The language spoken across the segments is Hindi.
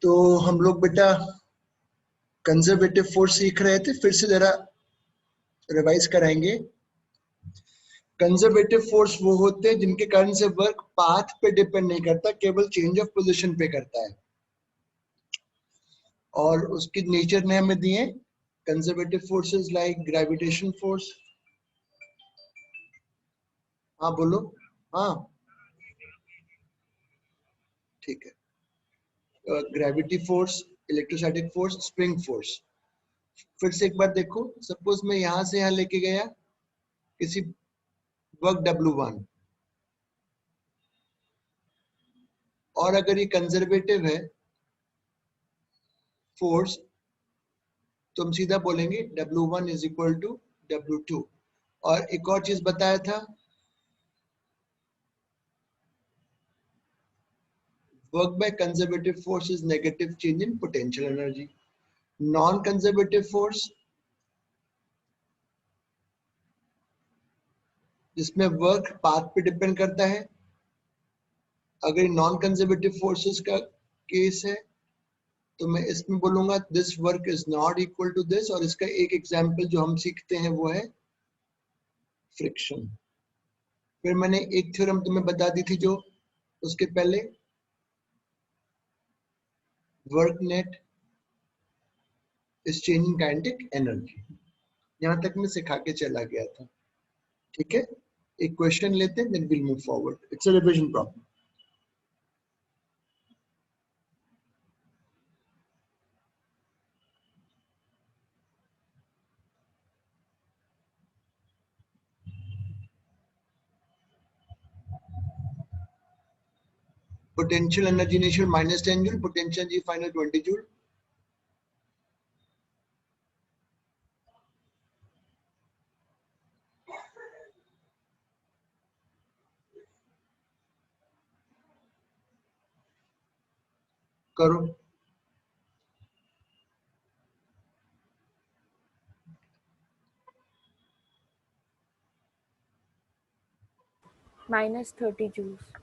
तो हम लोग बेटा कंजर्वेटिव फोर्स सीख रहे थे, फिर से जरा रिवाइज कराएंगे। कंजर्वेटिव फोर्स वो होते हैं जिनके कारण से वर्क पाथ पे डिपेंड नहीं करता, केवल चेंज ऑफ पोजीशन पे करता है। और उसकी नेचर ने हमें दिए conservative forces like gravitation force. हाँ बोलो। हाँ ठीक है। Gravity force, electrostatic force, spring force. फिर से एक बार देखो, सपोज मैं यहां से यहां लेके गया किसी वर्क W1, और अगर ये कंजर्वेटिव है फोर्स तो हम सीधा बोलेंगे W1 is equal to W2। और एक और चीज बताया था, work by conservative force is negative change in potential energy. Non conservative force जिसमें वर्क पाथ पे डिपेंड करता है, अगर नॉन कंजर्वेटिव फोर्सेस का केस है तो मैं इसमें बोलूंगा this work is not equal to this. और इसका एक एग्जांपल जो हम सीखते हैं वो है फ्रिक्शन। फिर मैंने एक थ्योरम तुम्हें बता दी थी जो उसके पहले, work net is changing kinetic energy. यहां तक मैं सिखा के चला गया था। ठीक है, एक क्वेश्चन लेते हैं, then will move forward. It's a revision problem. Potential energy initial -10 joule, potential energy final 20 joule. करो। -30 joules.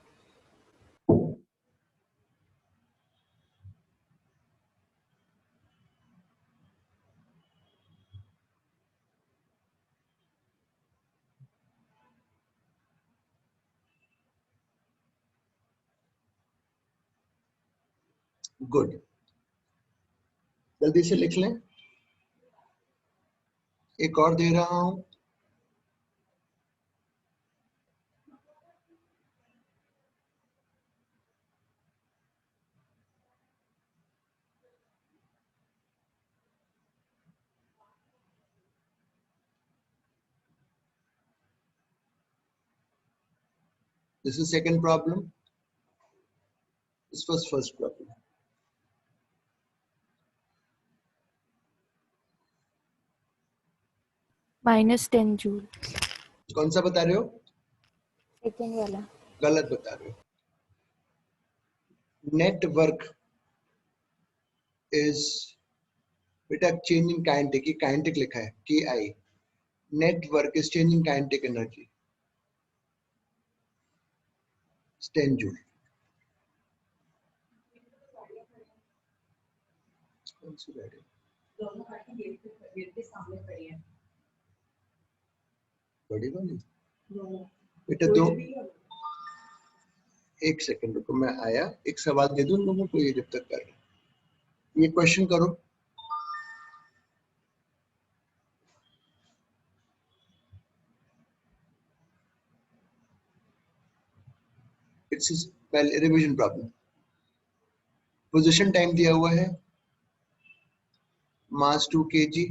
गुड, जल्दी से लिख लें। एक और दे रहा हूं, this is second problem, this was first problem. -10 joule. कौन सा बता रहे हो? सेकेंड वाला। गलत बता रहे हो। नेट वर्क इज बेटा चेंजिंग काइनेटिक, काइनेटिक लिखा है KI। Net work is changing kinetic energy 10 joule. कौन सी गाड़ी? बड़ी वाली बेटा दो, एक सेकंड रुको, मैं आया, एक सवाल दे दूं लोगों को, ये जब तक कर ये क्वेश्चन करो। इट्स पहले रिवीजन प्रॉब्लम। पोजीशन टाइम दिया हुआ है, मास 2 kg,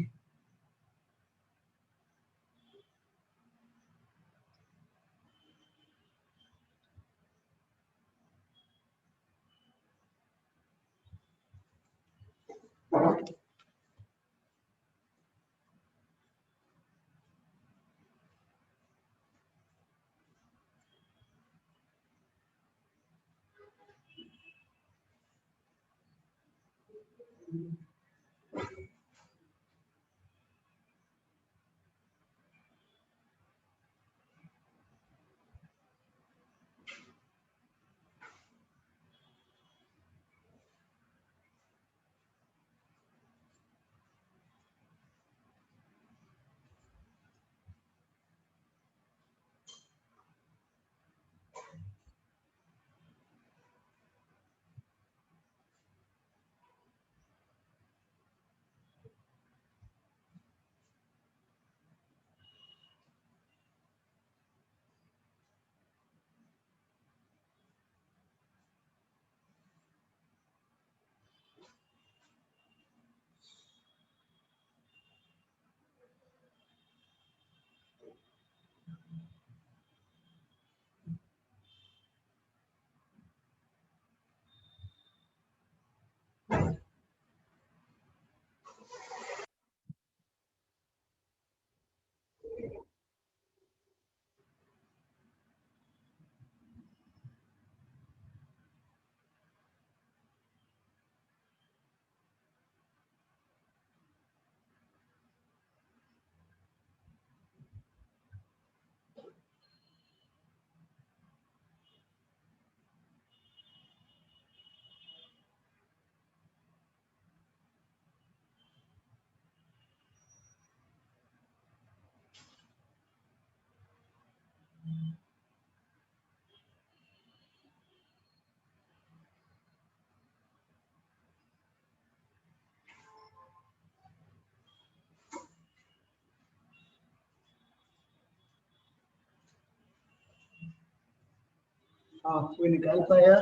हाँ, कोई निकाल पाया?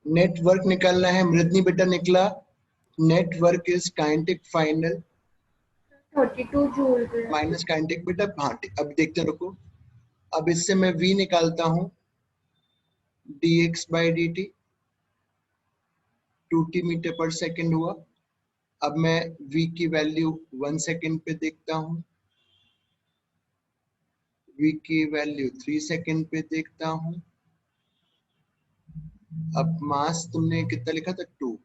नेटवर्क निकालना है। मृदनी बेटा निकला। Network is kinetic final 32 joule minus kinetic बेटा। हाँ, अब देखते रखो। अब इससे मैं v निकालता हूं, dx by dt 2t metre पर सेकेंड हुआ। अब मैं v की वैल्यू 1 सेकेंड पे देखता हूं, v की वैल्यू 3 सेकेंड पे देखता हूं। अब मास तुमने कितना लिखा था? 2।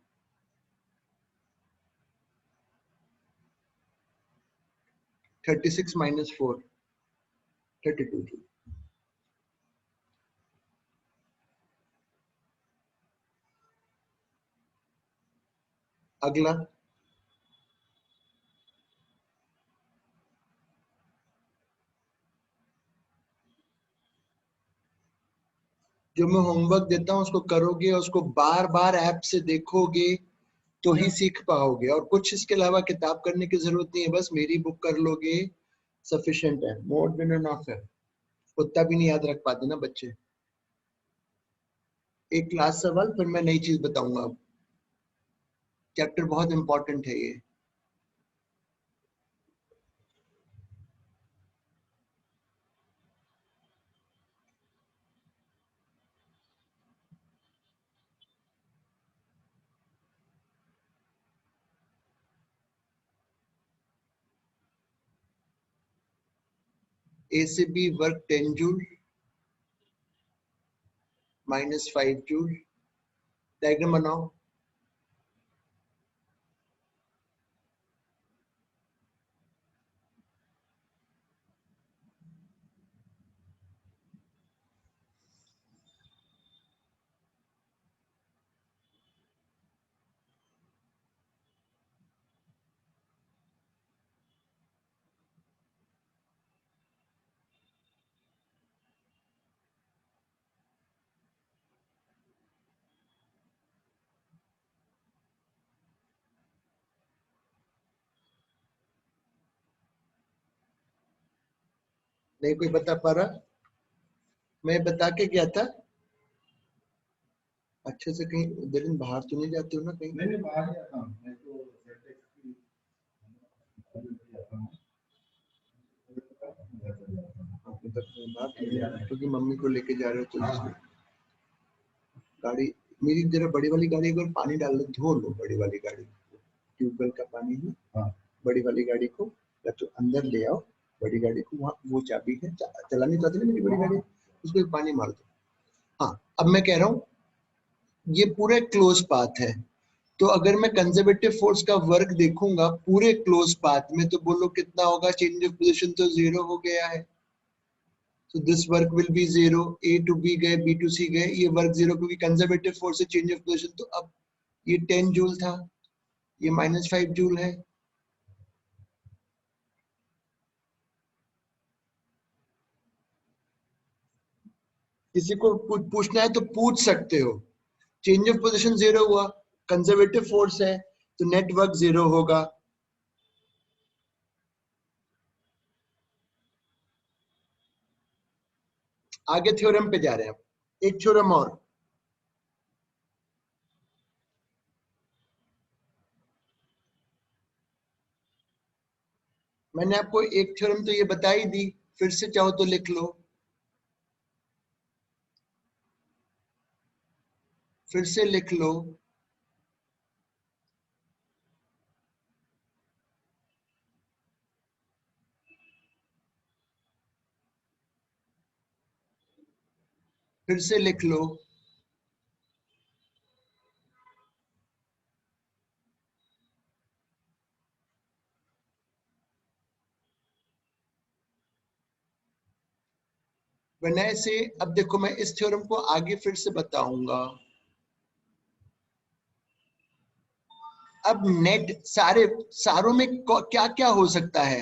36 माइनस 4 32 जूल। अगला जो मैं होमवर्क देता हूं उसको करोगे और उसको बार बार ऐप से देखोगे तो ही सीख पाओगे, और कुछ इसके अलावा किताब करने की जरूरत नहीं है। बस मेरी बुक कर लोगे, सफिशिएंट है। मोड विनर ऑफ है, उतना भी नहीं याद रख पाते ना बच्चे। एक क्लास सवाल, फिर मैं नई चीज बताऊंगा। अब चैप्टर बहुत इंपॉर्टेंट है ये। ए से B work 10 joule minus 5 joule. Diagram बनाओ। नहीं कोई बता पा रहा? मैं बता के गया था अच्छे से। कहीं दिन बाहर तो नहीं जाते हो ना कहीं? नहीं बाहर जाता हूँ मैं तो क्योंकि मम्मी को लेके जा रहे हो तो इसलिए। गाड़ी मेरी जरा बड़ी वाली गाड़ी एक बार पानी डाल लो, धो लो बड़ी वाली गाड़ी, ट्यूबवेल का पानी ही। हाँ। बड़ी वाली गाड़ी को या तो अंदर ले आओ, बड़ी गाड़ी को वहाँ वो चाबी है, चलानी तो आती है मेरी बड़ी गाड़ी, उसको एक पानी मार दो। हाँ, अब मैं कह रहा हूँ ये पूरे क्लोज पाथ है, तो अगर मैं कंजर्वेटिव फोर्स का वर्क देखूंगा पूरे क्लोज पाथ में तो बोलो कितना होगा? चेंज ऑफ पोजीशन तो 0 हो गया है, so this work will be 0। a to b गए, b to c गए, ये वर्क 0 क्योंकि कंजर्वेटिव फोर्स से चेंज ऑफ पोजीशन। तो अब ये 10 जूल था, ये -5 जूल है। किसी को पूछना है तो पूछ सकते हो। चेंज ऑफ पोजीशन 0 हुआ, कंजर्वेटिव फोर्स है तो नेट वर्क 0 होगा। आगे थ्योरम पे जा रहे हैं। अब एक थ्योरम और, मैंने आपको एक थ्योरम तो ये बता ही दी, फिर से चाहो तो लिख लो, फिर से लिख लो। फिर से लिख लो। बनाए से अब देखो, मैं इस थ्योरम को आगे फिर से बताऊंगा। अब नेट सारों में क्या क्या हो सकता है?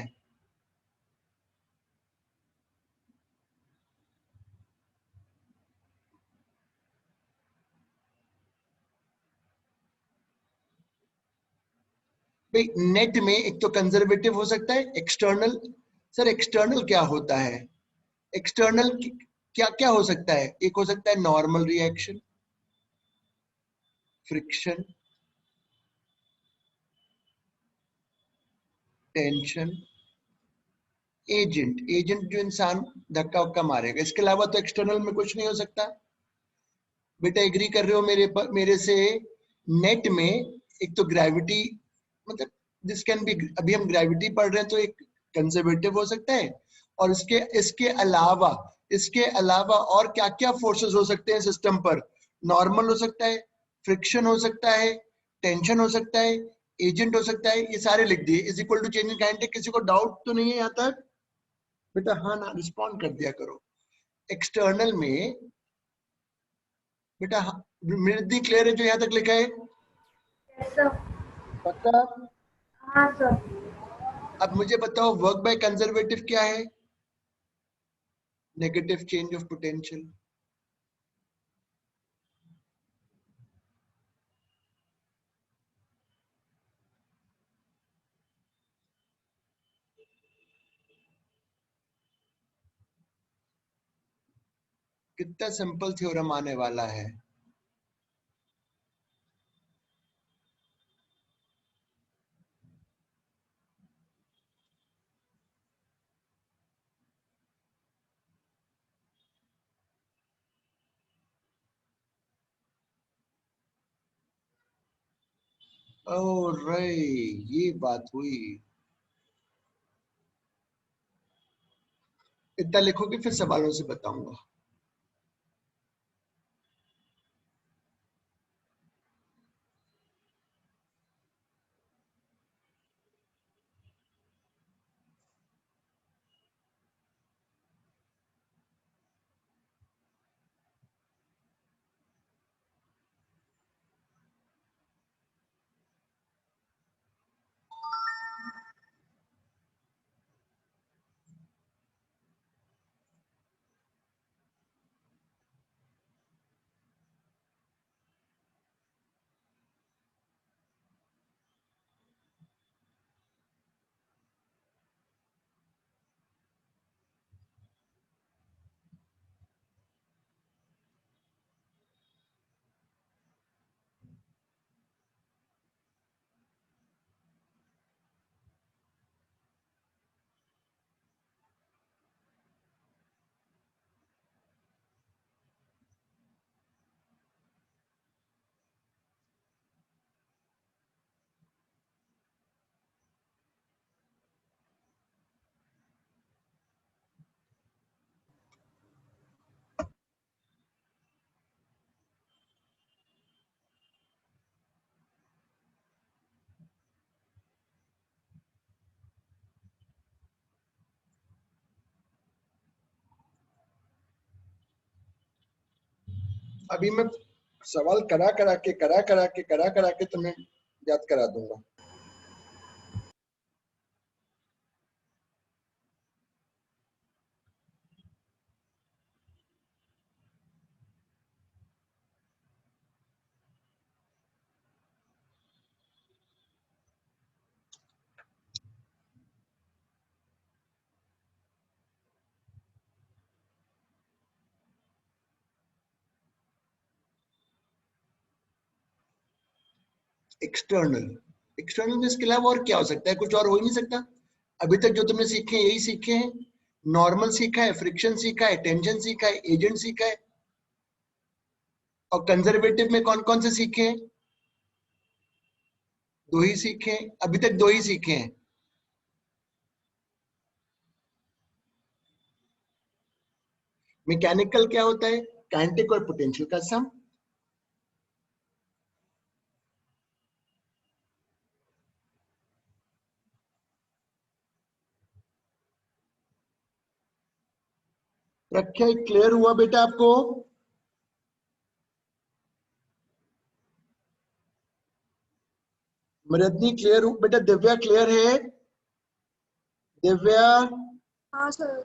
भाई नेट में एक तो कंजर्वेटिव हो सकता है, एक्सटर्नल। सर एक्सटर्नल क्या होता है? एक्सटर्नल क्या क्या हो सकता है? एक हो सकता है normal reaction, friction, tension, agent. Agent जो इंसान धक्का वक्का मारेगा, इसके अलावा तो एक्सटर्नल में कुछ नहीं हो सकता। बेटा एग्री कर रहे हो मेरे से? नेट में एक तो ग्रेविटी, मतलब दिस कैन बी, अभी हम ग्रेविटी पढ़ रहे हैं तो एक कंजर्वेटिव हो सकता है, और इसके अलावा और क्या क्या फोर्सेस हो सकते हैं सिस्टम पर? नॉर्मल हो सकता है, फ्रिक्शन हो सकता है, टेंशन हो सकता है, एजेंट हो सकता है। ये सारे लिख दिए। Is equal to change in kinetic. किसी को डाउट तो नहीं है यहाँ तक? बेटा हाँ ना रिस्पॉन्ड कर दिया करो। एक्सटर्नल में बेटा मृद्धि क्लियर है जो यहाँ तक लिखा है? Yes sir. पक्का? हाँ सर। अब मुझे बताओ वर्क बाय कंजर्वेटिव क्या है? Negative change of potential. कितना सिंपल थ्योरम आने वाला है। ओ रे, ये बात हुई। इतना लिखोगे फिर सवालों से बताऊंगा। अभी मैं सवाल करा करा के तुम्हें याद करा दूंगा। एक्सटर्नल, एक्सटर्नल में इसके अलावा और क्या हो सकता है? कुछ और हो ही नहीं सकता। अभी तक जो तुमने सीखे हैं यही सीखे हैं। नॉर्मल सीखा है, फ्रिक्शन सीखा है, टेंशन सीखा है, एजेंट सीखा है, और कंजर्वेटिव में कौन कौन से सीखे हैं? दो ही सीखे हैं अभी तक, दो ही सीखे हैं। मैकेनिकल क्या होता है? काइनेटिक और पोटेंशियल का सम। व्याख्या क्लियर हुआ बेटा आपको? मृदनी क्लियर बेटा? दिव्या क्लियर है? दिव्या, हाँ सर।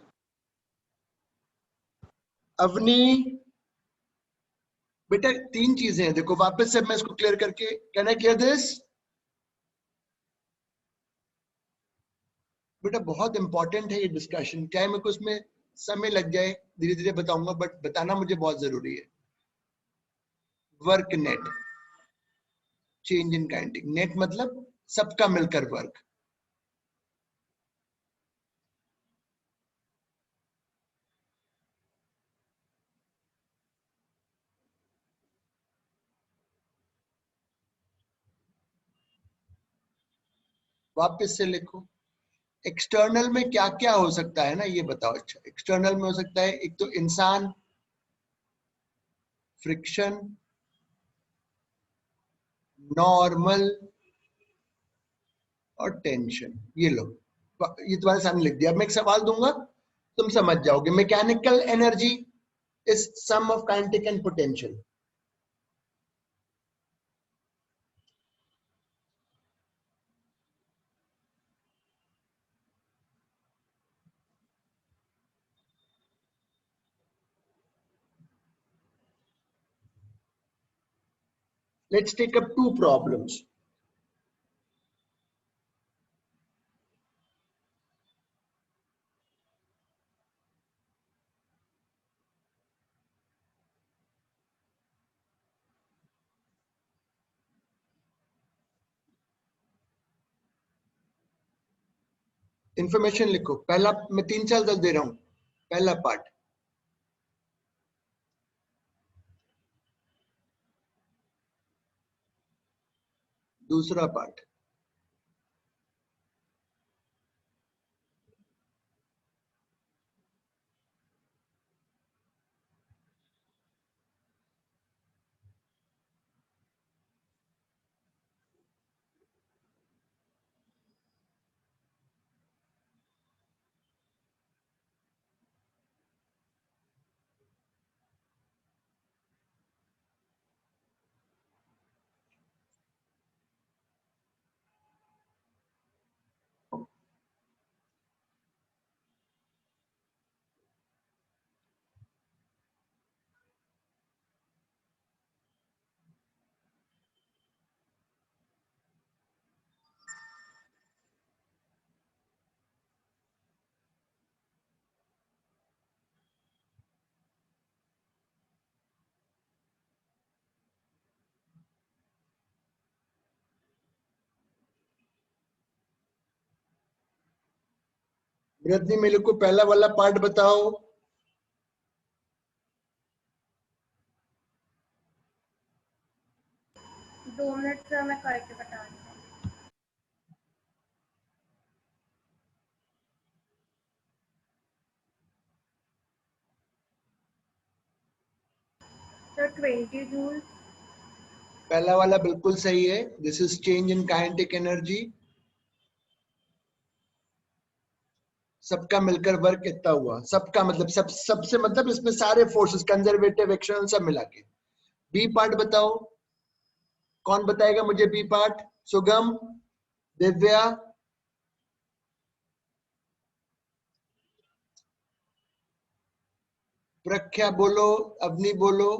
अवनी, बेटा तीन चीजें हैं देखो, वापस से मैं इसको क्लियर करके, कैन आई क्लियर दिस? बेटा बहुत इंपॉर्टेंट है ये डिस्कशन, चाहे मेरे को उसमें समय लग जाए, धीरे धीरे बताऊंगा, बट बताना मुझे बहुत जरूरी है। Work net, change in kinetic. Net मतलब सबका मिलकर वर्क। वापस से लिखो, एक्सटर्नल में क्या क्या हो सकता है ना, ये बताओ। अच्छा, एक्सटर्नल में हो सकता है एक तो इंसान, फ्रिक्शन, नॉर्मल और टेंशन। ये लो, ये तुम्हारे सामने लिख दिया। अब मैं एक सवाल दूंगा, तुम समझ जाओगे। Mechanical energy is sum of kinetic and potential. Let's take up two problems. Information लिखो। पहला, मैं 3 साल तक दे रहा हूं। पहला पार्ट, दूसरा पार्ट, वृद्धि मेरे को पहला वाला पार्ट बताओ। 2 मिनट से मैं करके बता रही हूँ। Sir 20 joule. पहला वाला बिल्कुल सही है। This is change in kinetic energy. सबका मिलकर वर्क कितना हुआ? सबका मतलब सबसे मतलब इसमें सारे फोर्सेस, कंजर्वेटिव, एक्सटर्नल, सब मिला के। बी पार्ट बताओ, कौन बताएगा मुझे बी पार्ट? सुगम, दिव्या, प्रख्या बोलो, अवनी बोलो।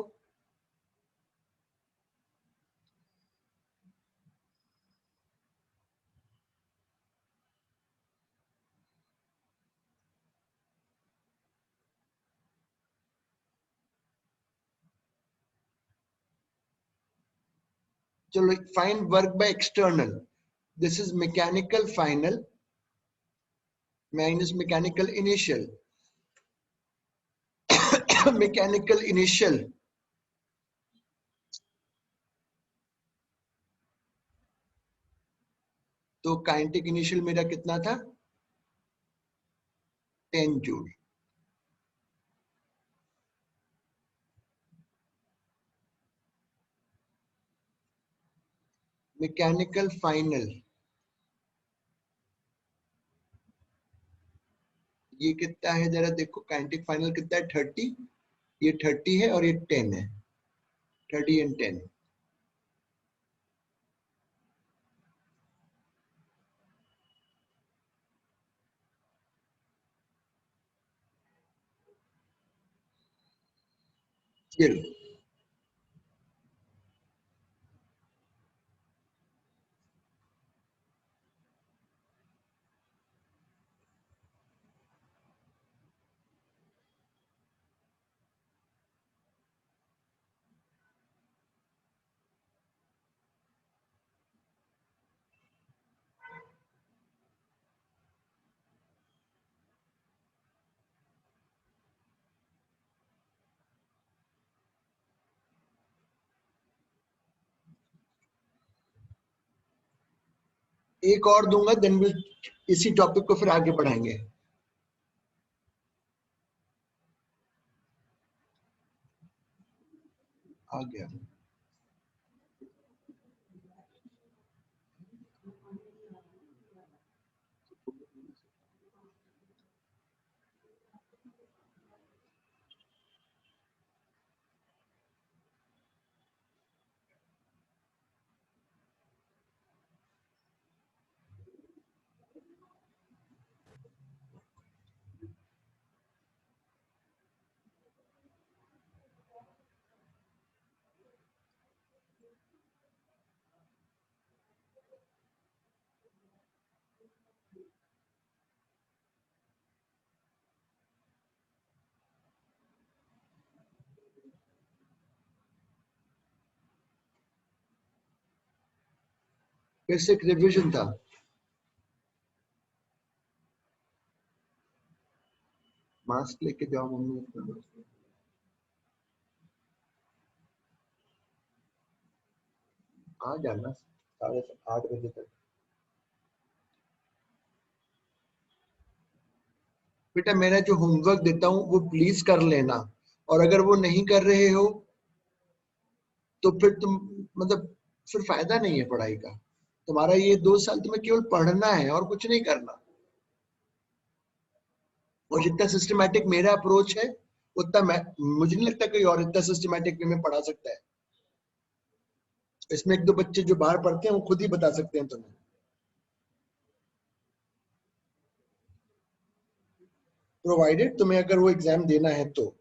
चलो, find work by external. This is mechanical final minus mechanical initial. Mechanical initial, तो काइनेटिक इनिशियल मेरा कितना था? 10 जूल। मैकेनिकल फाइनल, ये कितना है जरा देखो। काइनेटिक फाइनल कितना है? 30। ये 30 है और ये 10 है। 30 एंड 10। ये लो। एक और दूंगा, देन विल इसी टॉपिक को फिर आगे बढ़ाएंगे। आ गया। फिर से एक रिविजन था। मास्क लेके जाओ मम्मी अपना। आ जाना 8:30 तक। बेटा मेरा जो होमवर्क देता हूँ वो प्लीज कर लेना, और अगर वो नहीं कर रहे हो तो फिर तुम मतलब फिर फायदा नहीं है पढ़ाई का। तुम्हारा ये 2 साल तुम्हें केवल पढ़ना है और कुछ नहीं करना। और जितना सिस्टमैटिक मेरा अप्रोच है उतना मैं, मुझे नहीं लगता कोई और इतना सिस्टमैटिक वे में पढ़ा सकता है। इसमें एक दो बच्चे जो बाहर पढ़ते हैं वो खुद ही बता सकते हैं तुम्हें। प्रोवाइडेड तुम्हें अगर वो एग्जाम देना है तो।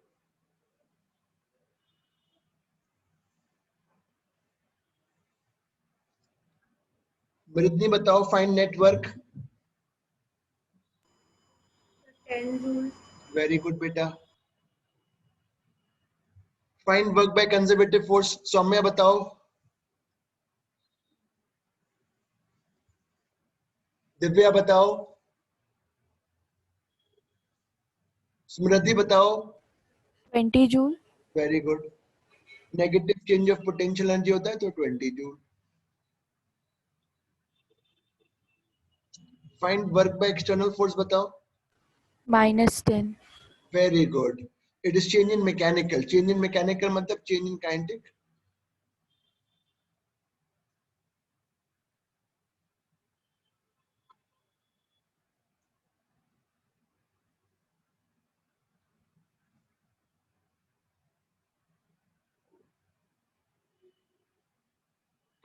मृदनी बताओ find network. 10 joules. Very good बेटा। Find work by conservative force. Saumya बताओ। दिव्या बताओ। स्मृति बताओ। 20 joule. Very good. Negative change of potential energy होता है तो 20 joule. Find work by external force बताओ। -10। Very good. It is change in mechanical. Change in mechanical मतलब चेंज इन काइनेटिक।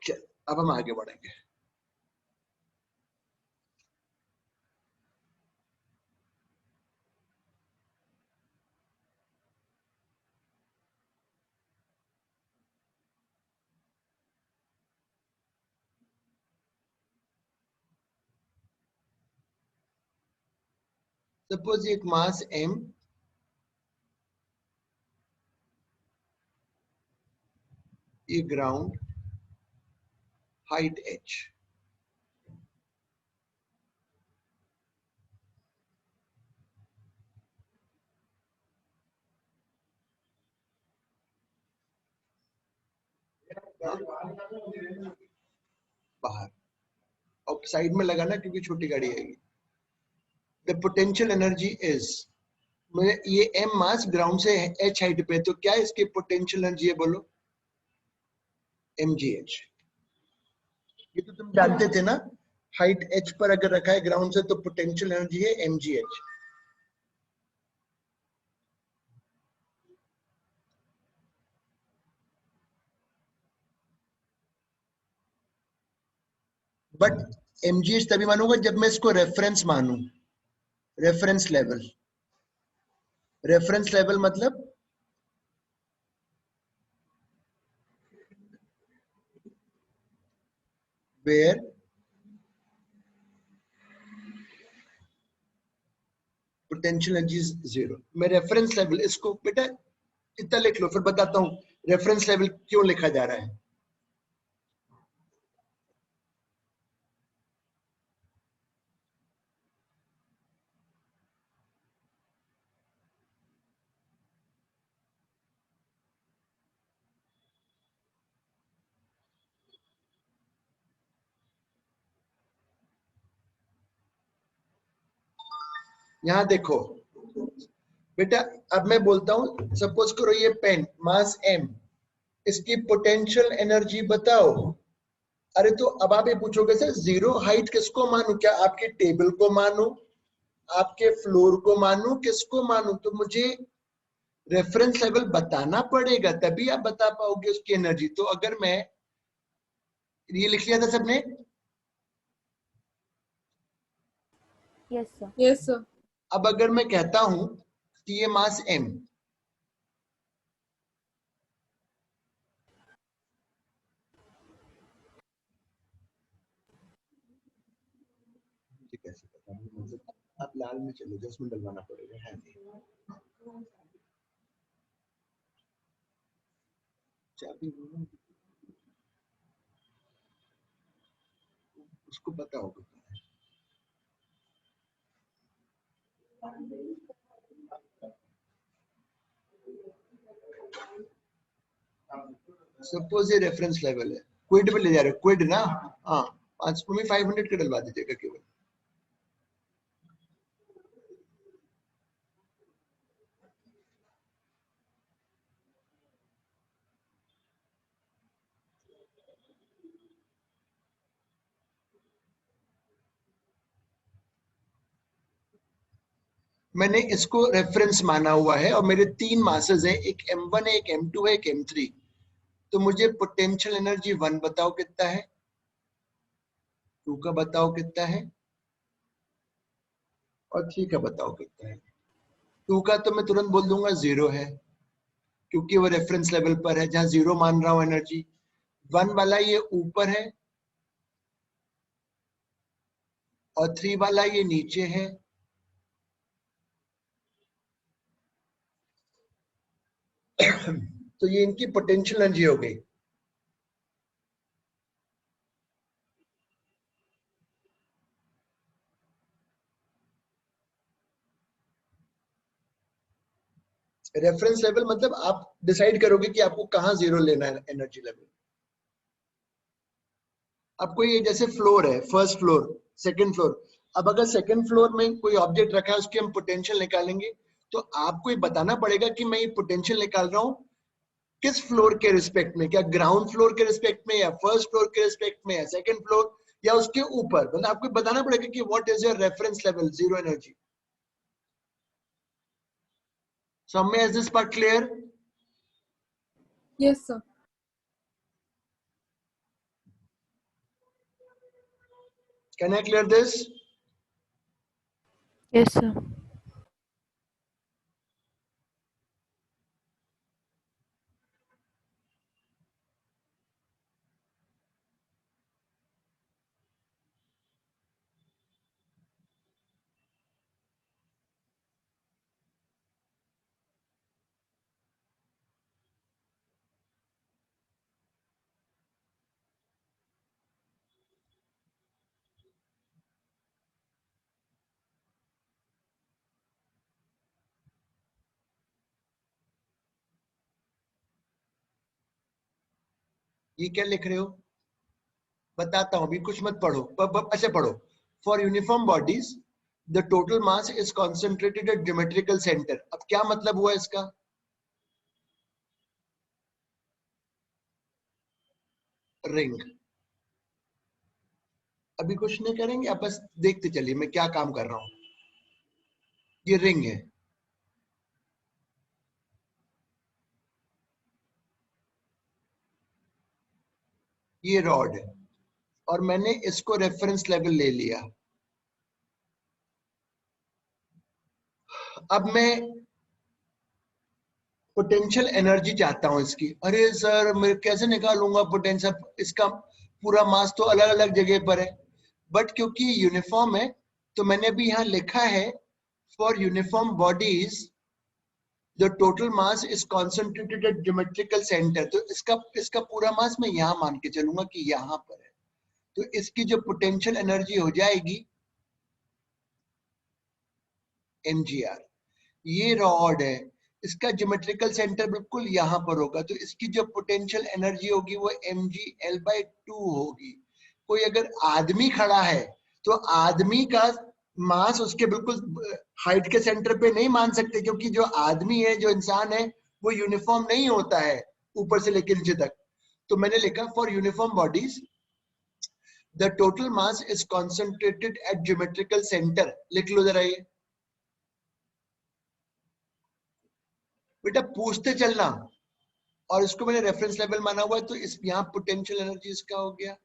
चल अब हम आगे बढ़ेंगे। सपोज एक मास m, ये ग्राउंड, हाइट h। बाहर और साइड में लगाना क्योंकि छोटी गाड़ी आएगी। द पोटेंशियल एनर्जी इज, ये m मास ग्राउंड से h हाइट पे, तो क्या इसकी पोटेंशियल एनर्जी है बोलो? mgh। ये तो तुम जानते थे ना, हाइट h पर अगर रखा है ग्राउंड से तो पोटेंशियल एनर्जी है mgh। बट mgh तभी मानूंगा जब मैं इसको रेफरेंस मानूं। Reference level. रेफरेंस लेवल मतलब वेयर पोटेंशियल एनर्जी इज 0। मैं रेफरेंस लेवल, इसको बेटा इतना लिख लो फिर बताता हूँ रेफरेंस लेवल क्यों लिखा जा रहा है। यहाँ देखो बेटा, अब मैं बोलता हूं, सपोज करो ये पेन मास m, इसकी पोटेंशियल एनर्जी बताओ। अरे तो अब आप ये पूछोगे सर जीरो हाइट किसको मानूं, क्या आपके टेबल को मानूं, आपके फ्लोर को मानूं, किसको मानूं? तो मुझे रेफरेंस लेवल बताना पड़ेगा, तभी आप बता पाओगे उसकी एनर्जी। तो अगर मैं ये लिख लिया था सबने? Yes sir. Yes sir. अब अगर मैं कहता हूं कि ये मास m, कैसे बताऊं, आप लाल में चलो, 10 मिनट डलवाना पड़ेगा है नहीं। चाबी उसको पता होगा। सपोज ये रेफरेंस लेवल है, क्विड पे ले जा रहे हो, क्विड ना, हाँ 500 का डलवा दीजिएगा केवल। मैंने इसको रेफरेंस माना हुआ है और मेरे 3 मासेस है, एक m1 है, एक m2 है, एक m3। तो मुझे पोटेंशियल एनर्जी 1 बताओ कितना है, 2 का बताओ कितना है, और 3 का बताओ कितना है। 2 का तो मैं तुरंत बोल दूंगा 0 है, क्योंकि वो रेफरेंस लेवल पर है जहां 0 मान रहा हूं एनर्जी। 1 वाला ये ऊपर है और 3 वाला ये नीचे है। तो ये इनकी पोटेंशियल एनर्जी हो गई। रेफरेंस लेवल मतलब आप डिसाइड करोगे कि आपको कहां 0 लेना है एनर्जी लेवल। आपको ये जैसे फ्लोर है, फर्स्ट फ्लोर, सेकंड फ्लोर। अब अगर सेकंड फ्लोर में कोई ऑब्जेक्ट रखा है, उसकी हम पोटेंशियल निकालेंगे, तो आपको ये बताना पड़ेगा कि मैं ये पोटेंशियल निकाल रहा हूं किस फ्लोर के रिस्पेक्ट में, क्या ग्राउंड फ्लोर के रिस्पेक्ट में, या फर्स्ट फ्लोर के रिस्पेक्ट में, या सेकंड फ्लोर, या उसके ऊपर। मतलब आपको बताना पड़ेगा कि what is your reference level, zero energy. Soumya, is this part clear? Yes sir. Can I clear this? Yes sir. ये क्या लिख रहे हो? बताता हूं, अभी कुछ मत पढ़ो, ऐसे पढ़ो। For uniform bodies the total mass is concentrated at geometrical centre. अब क्या मतलब हुआ इसका? रिंग। अभी कुछ नहीं करेंगे, आप बस देखते चलिए मैं क्या काम कर रहा हूं। ये रिंग है, ये रॉड है, और मैंने इसको रेफरेंस लेवल ले लिया। अब मैं पोटेंशियल एनर्जी चाहता हूं इसकी। अरे सर मैं कैसे निकालूंगा पोटेंशियल, इसका पूरा मास तो अलग अलग जगह पर है। बट क्योंकि यूनिफॉर्म है, तो मैंने अभी यहाँ लिखा है for uniform bodies the total mass is concentrated at geometrical centre. तो इसका पूरा मास मैं यहाँ मान के चलूंगा कि यहाँ पर है। तो इसकी जो पोटेंशियल एनर्जी हो जाएगी mgr। ये रॉड है, इसका ज्योमेट्रिकल सेंटर बिल्कुल यहाँ पर होगा, तो इसकी जो पोटेंशियल एनर्जी होगी वो mgl/2 होगी। कोई अगर आदमी खड़ा है तो आदमी का मास उसके बिल्कुल हाइट के सेंटर पे नहीं मान सकते, क्योंकि जो आदमी है, जो इंसान है, वो यूनिफॉर्म नहीं होता है ऊपर से लेकर नीचे तक। तो मैंने लिखा for uniform bodies the total mass is concentrated at geometrical centre. लिख लो जरा ये बेटा, पूछते चलना। और इसको मैंने रेफरेंस लेवल माना हुआ है, तो इस यहाँ पोटेंशियल एनर्जी इसका हो गया।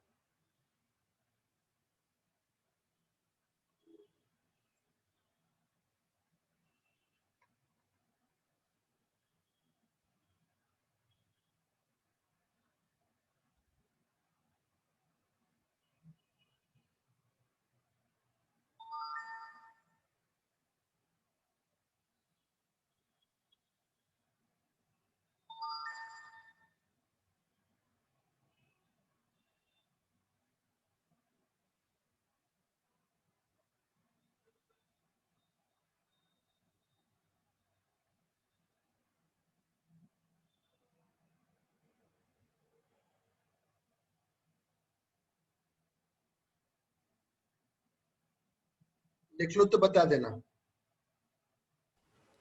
लिख लो तो बता देना।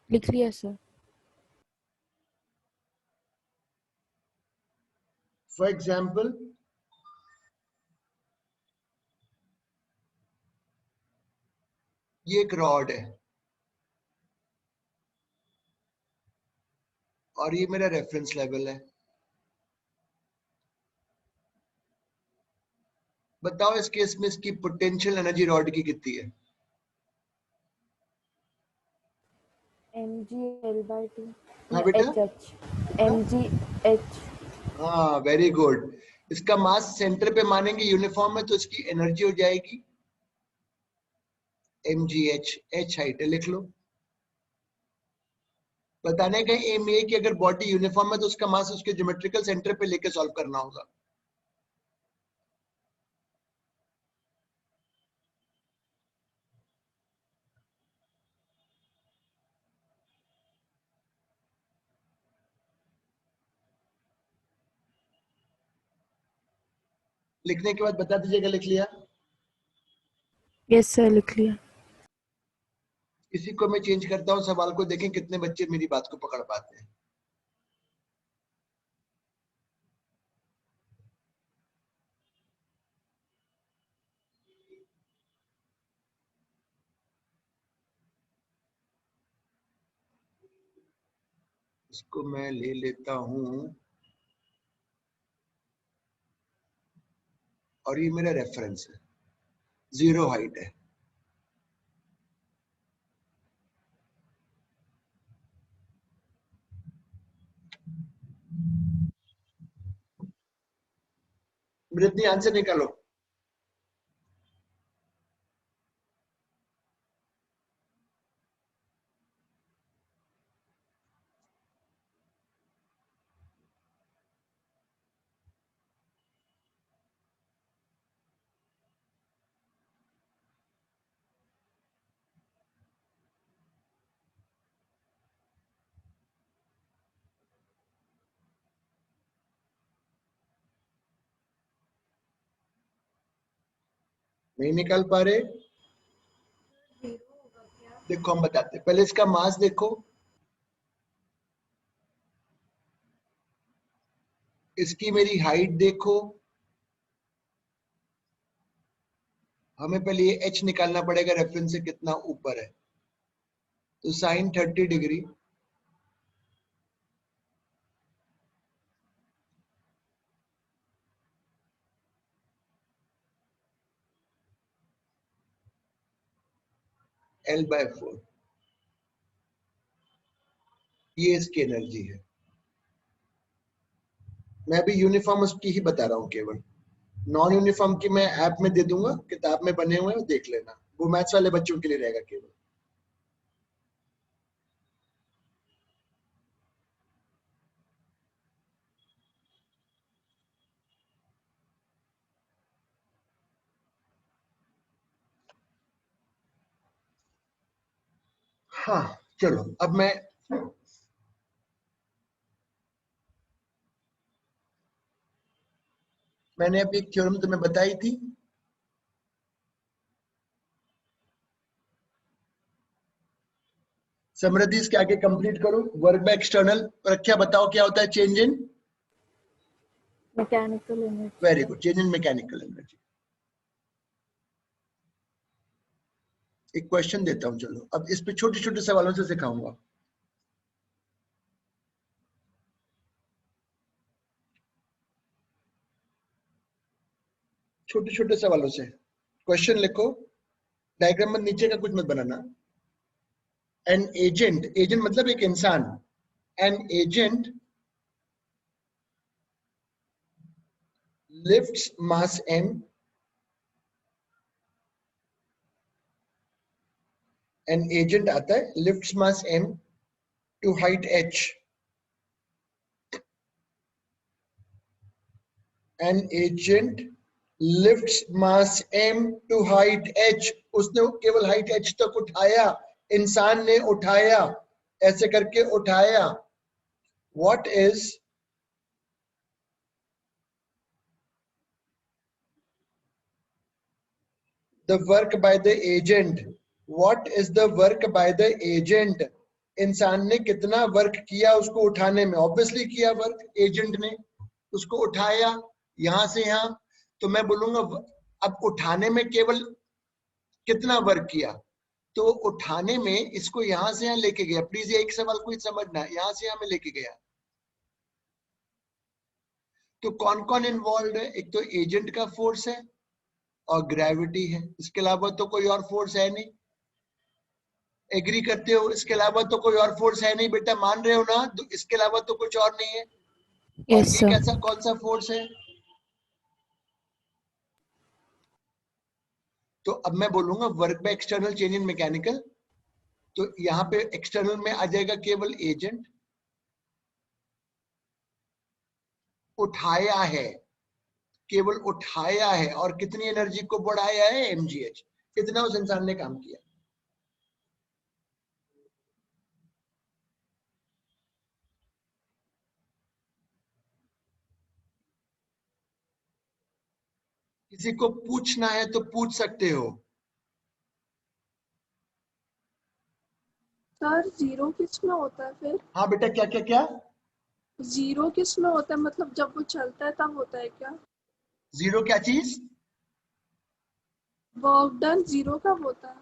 लिख लिया सर। फॉर एग्जाम्पल, ये एक रॉड है और ये मेरा रेफरेंस लेवल है। बताओ इस केस में इसकी पोटेंशियल एनर्जी रॉड की कितनी है? mg/L/2 हाँ बेटा, mg/h। हाँ वेरी गुड। इसका मास सेंटर पे मानेंगे यूनिफॉर्म है, तो इसकी एनर्जी हो जाएगी mgh। h हाइट है, लिख लो। बताने का एम ये कि अगर बॉडी यूनिफॉर्म है तो उसका मास उसके ज्योमेट्रिकल सेंटर पे लेके सॉल्व करना होगा। लिखने के बाद बता दीजिएगा लिख लिया। यस सर, लिख लिया। इसी को मैं चेंज करता हूँ सवाल को, देखें कितने बच्चे मेरी बात को पकड़ पाते हैं। इसको मैं ले लेता हूं और ये मेरा रेफरेंस है, जीरो हाइट है। वृद्धि आंसर निकालो। नहीं निकाल पा रहे? जीरो होगा क्या? देखो हम बताते हैं, पहले इसका मास देखो, इसकी मेरी हाइट देखो। हमें पहले ये h निकालना पड़ेगा, रेफरेंस से कितना ऊपर है। तो साइन 30 डिग्री L/4, ये इसकी एनर्जी है। मैं अभी यूनिफॉर्म उसकी ही बता रहा हूँ, केवल नॉन यूनिफॉर्म की मैं ऐप में दे दूंगा, किताब में बने हुए हैं, देख लेना। वो मैथ्स वाले बच्चों के लिए रहेगा केवल। हाँ चलो, अब मैंने अभी एक थ्योरम तुम्हें बताई थी, समृद्धि इसके आगे कंप्लीट करो। वर्क बाय एक्सटर्नल रखा, बताओ क्या होता है change in? Mechanical energy. Very good, change in mechanical energy. एक क्वेश्चन देता हूं, चलो अब इस पे छोटे छोटे सवालों से सिखाऊंगा। छोटे छोटे सवालों से क्वेश्चन लिखो, डायग्राम में नीचे का कुछ मत बनाना। एन एजेंट, एजेंट मतलब एक इंसान, an agent lifts mass m, an agent आता है lifts mass m to height h, an agent lifts mass m to height h, उसने केवल हाइट h तक उठाया, इंसान ने उठाया, ऐसे करके उठाया। What is the work by the agent? What is the work by the agent? इंसान ने कितना वर्क किया उसको उठाने में? ऑब्वियसली किया वर्क, एजेंट ने उसको उठाया यहां से यहां। तो मैं बोलूंगा अब उठाने में केवल कितना वर्क किया, तो उठाने में इसको यहां से यहां लेके गया। प्लीज ये एक सवाल को समझना, यहां से यहां में लेके गया तो कौन कौन इन्वॉल्व है? एक तो एजेंट का फोर्स है और ग्रेविटी है, इसके अलावा तो कोई और फोर्स है नहीं। एग्री करते हो? इसके अलावा तो कोई और फोर्स है नहीं बेटा, मान रहे हो ना? तो इसके अलावा तो कुछ और नहीं है। और यस ये सर। कैसा कौन सा फोर्स है? तो अब मैं बोलूंगा work by external change in mechanical, तो यहाँ पे एक्सटर्नल में आ जाएगा केवल एजेंट, उठाया है, केवल उठाया है, और कितनी एनर्जी को बढ़ाया है? mgh, इतना उस इंसान ने काम किया। किसी को पूछना है तो पूछ सकते हो। सर जीरो किस में होता है फिर? हाँ बेटा, क्या क्या क्या? जीरो किस में होता है, मतलब जब वो चलता है तब होता है क्या? जीरो क्या चीज? वर्क डन जीरो कब होता है?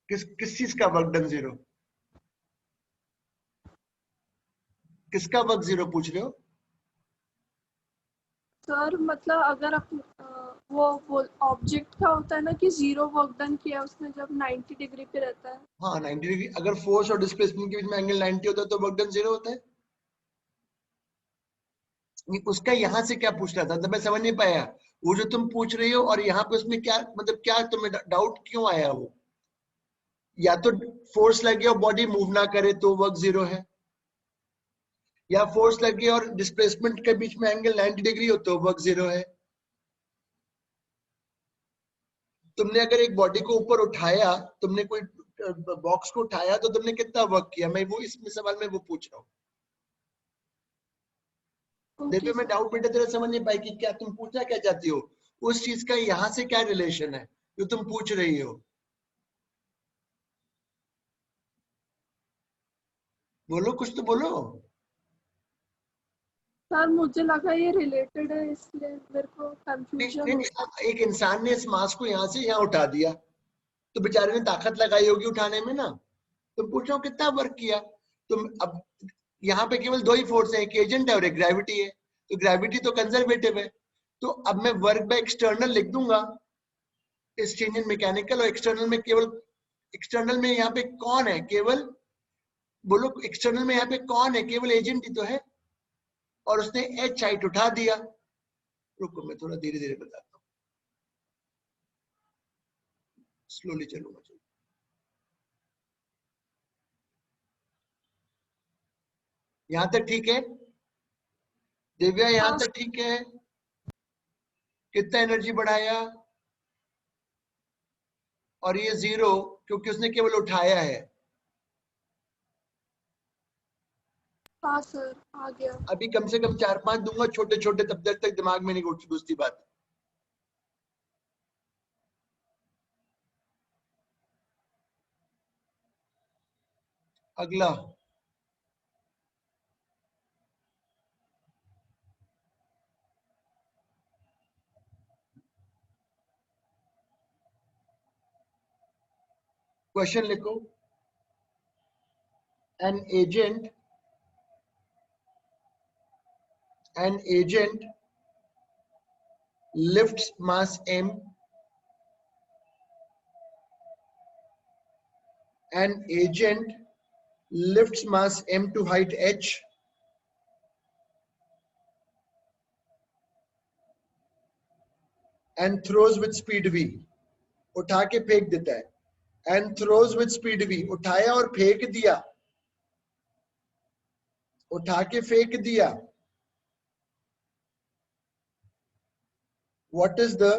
किस चीज का वर्क डन जीरो? किसका वर्क जीरो पूछ रहे हो? सर मतलब अगर वो ऑब्जेक्ट का होता है ना कि जीरो वर्क डन किया उसने जब 90 डिग्री पे रहता है। हाँ 90 डिग्री, अगर फोर्स और डिस्प्लेसमेंट के बीच में एंगल 90 होता है तो वर्क डन जीरो होता है। उसका यहाँ से क्या पूछ रहा था, तो मैं समझ नहीं पाया वो जो तुम पूछ रही हो, और यहाँ पे उसमें क्या मतलब, क्या तुम्हें डाउट क्यों आया? वो या तो फोर्स लगे और बॉडी मूव ना करे तो वर्क जीरो है, या फोर्स लगे और डिस्प्लेसमेंट के बीच में एंगल 90 डिग्री हो तो वर्क जीरो है। तुमने अगर एक बॉडी को ऊपर उठाया, तुमने कोई बॉक्स को उठाया, तो तुमने कितना वर्क किया? मैं वो इसमें सवाल में वो पूछ रहा हूँ। ओके देखो मैं सर। डाउट बेटा तेरा समझ नहीं पाई कि क्या तुम पूछना क्या चाहती हो, उस चीज का यहाँ से क्या रिलेशन है जो तुम पूछ रही हो? बोलो, कुछ तो बोलो। सर मुझे लगा ये रिलेटेड है इसलिए मेरे को नहीं, कंफ्यूजन नहीं, होता है। नहीं, एक इंसान ने इस मास को यहाँ से यहाँ उठा दिया, तो बेचारे ने ताकत लगाई होगी उठाने में ना। तुम पूछ रहे हो कितना वर्क किया? तुम अब यहाँ पे केवल दो ही फोर्स है, एक एजेंट है और एक ग्रेविटी है, तो ग्रेविटी तो कंजर्वेटिव है। तो अब मैं वर्क बाय एक्सटर्नल लिख दूंगा इस चेंज इन मैकेनिकल, और एक्सटर्नल में केवल, एक्सटर्नल में यहाँ पे कौन है? केवल बोलो, एक्सटर्नल में यहाँ पे कौन है? केवल एजेंट ही तो है, और उसने एच हाइट उठा दिया। रुको मैं थोड़ा धीरे धीरे बताता हूँ, स्लोली चलूंगा। यहाँ तक ठीक है दिव्या? यहाँ हाँ तक ठीक है? कितना एनर्जी बढ़ाया? और ये जीरो क्योंकि उसने केवल उठाया है। हाँ सर आ गया। अभी कम से कम 4-5 दूंगा छोटे छोटे, तब तक दिमाग में नहीं घुसती बात। अगला क्वेश्चन लिखो। An agent lifts mass m, an agent lifts mass m to height h and throws with speed v, उठा के फेंक देता है। and throws with speed v, उठाया और फेंक दिया, उठा के फेंक दिया। what is the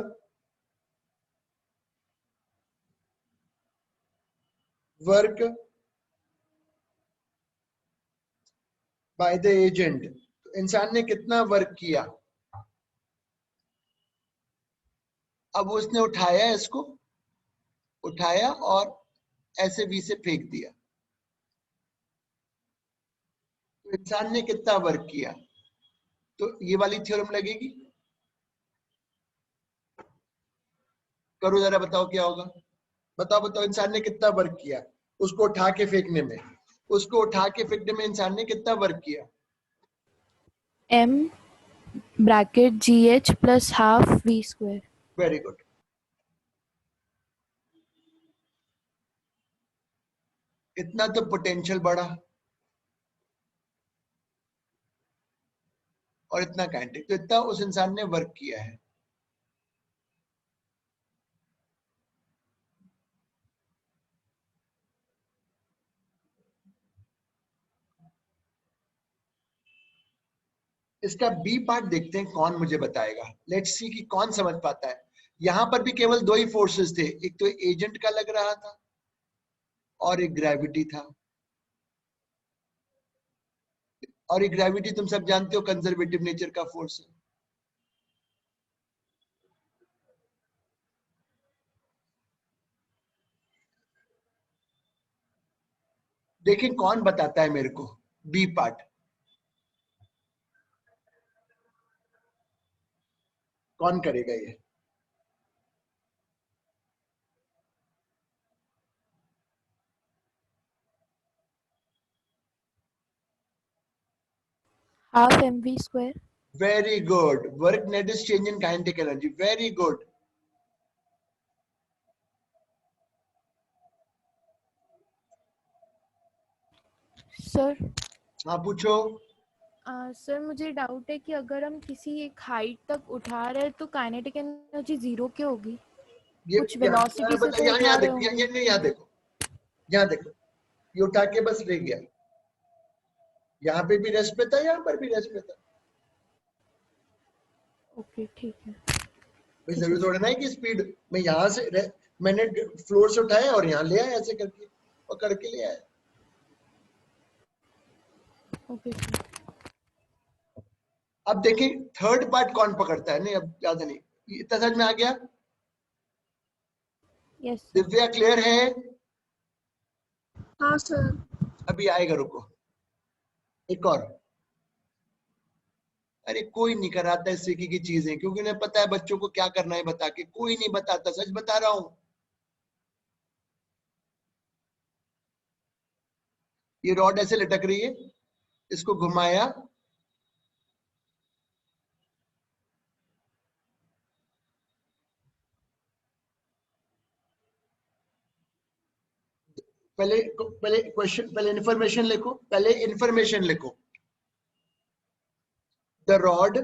work by the agent, इंसान ने कितना वर्क किया। अब उसने उठाया इसको, उठाया और ऐसे वी से फेंक दिया, तो इंसान ने कितना वर्क किया। तो ये वाली थ्योरम लगेगी। करो जरा, बताओ क्या होगा। बताओ बताओ, इंसान ने कितना वर्क किया उसको उठा के फेंकने में, उसको उठा के फेंकने में इंसान ने कितना वर्क किया। m bracket gh plus half v square. Very good. इतना तो पोटेंशियल बढ़ा और इतना काइनेटिक, तो इतना उस इंसान ने वर्क किया है। इसका बी पार्ट देखते हैं कौन मुझे बताएगा। लेट्स सी कि कौन समझ पाता है। यहां पर भी केवल दो ही फोर्सेस थे, एक तो एजेंट का लग रहा था और एक ग्रेविटी था। और ये ग्रेविटी तुम सब जानते हो कंजर्वेटिव नेचर का फोर्स है। देखिए कौन बताता है मेरे को बी पार्ट, कौन करेगा ये। Half mv square. Very good. Work net is change in kinetic energy, very good. Sir हाँ पूछो। सर मुझे डाउट है कि अगर हम किसी एक हाइट तक उठा रहे हैं तो काइनेटिक एनर्जी जीरो क्यों होगी? ये कुछ वेलोसिटी से तो यहाँ उठा यहाँ रहे देखो, होंगे। यहाँ देखो, यहाँ देखो, ये उठा के बस ले गया। यहाँ पे भी रेस्ट पे था, यहाँ पर भी रेस्ट पे था। ओके ठीक है। भाई ठीक है जरूरी थोड़ा ना है कि स्पीड में यहाँ से मैंने फ्लोर से उठाया और यहाँ ले आया ऐसे करके, और करके ले आया। ओके। अब देखें थर्ड पार्ट कौन पकड़ता है। नहीं अब ज्यादा नहीं, इतना समझ में आ गया। Yes sir. दिव्या क्लियर है? हाँ सर। अभी आएगा, रुको। एक और। अरे कोई नहीं कराता इस तरीके की चीजें, क्योंकि उन्हें पता है बच्चों को क्या करना है बता के। कोई नहीं बताता, सच बता रहा हूं। ये रॉड ऐसे लटक रही है, इसको घुमाया, पहले पहले क्वेश्चन, पहले इंफॉर्मेशन लिखो, पहले इंफॉर्मेशन लिखो। The rod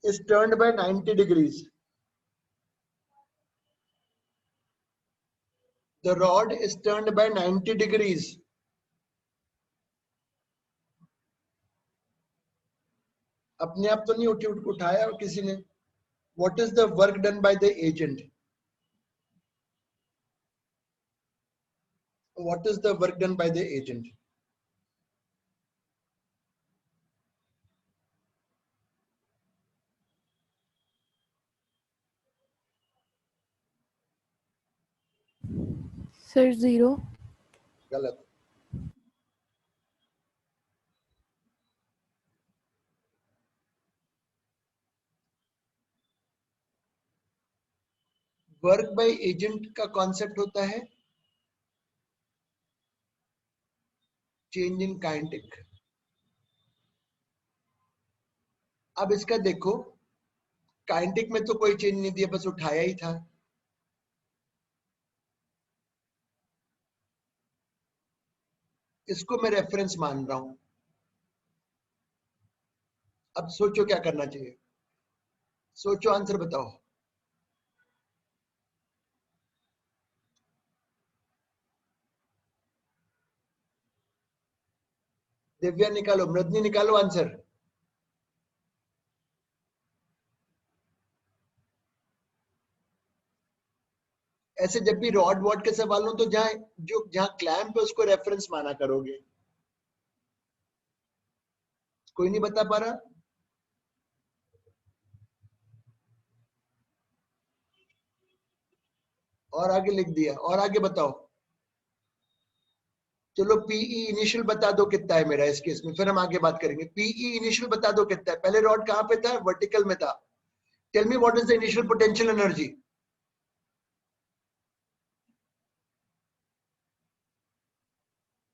is turned by 90 degrees. The rod is turned by 90 degrees. अपने आप तो नहीं उठाया किसी ने। What is the work done by the agent? What is the work done by the agent? Sir 0। गलत। वर्क बाय एजेंट का कॉन्सेप्ट होता है चेंज इन काइनेटिक। अब इसका देखो, काइनेटिक में तो कोई चेंज नहीं दिया, बस उठाया ही था। इसको मैं रेफरेंस मान रहा हूं। अब सोचो क्या करना चाहिए, सोचो, आंसर बताओ। दिव्या निकालो, मृदनी निकालो आंसर। ऐसे जब भी रॉड वॉड के सवाल हो तो जहां क्लैंप है उसको रेफरेंस माना करोगे। कोई नहीं बता पा रहा? और आगे लिख दिया, और आगे बताओ। चलो पीई इनिशियल बता दो कितना है मेरा इस केस में, फिर हम आगे बात करेंगे। पीई इनिशियल बता दो कितना है। पहले रॉड कहां पे था? वर्टिकल में था। Tell me what is the initial potential energy.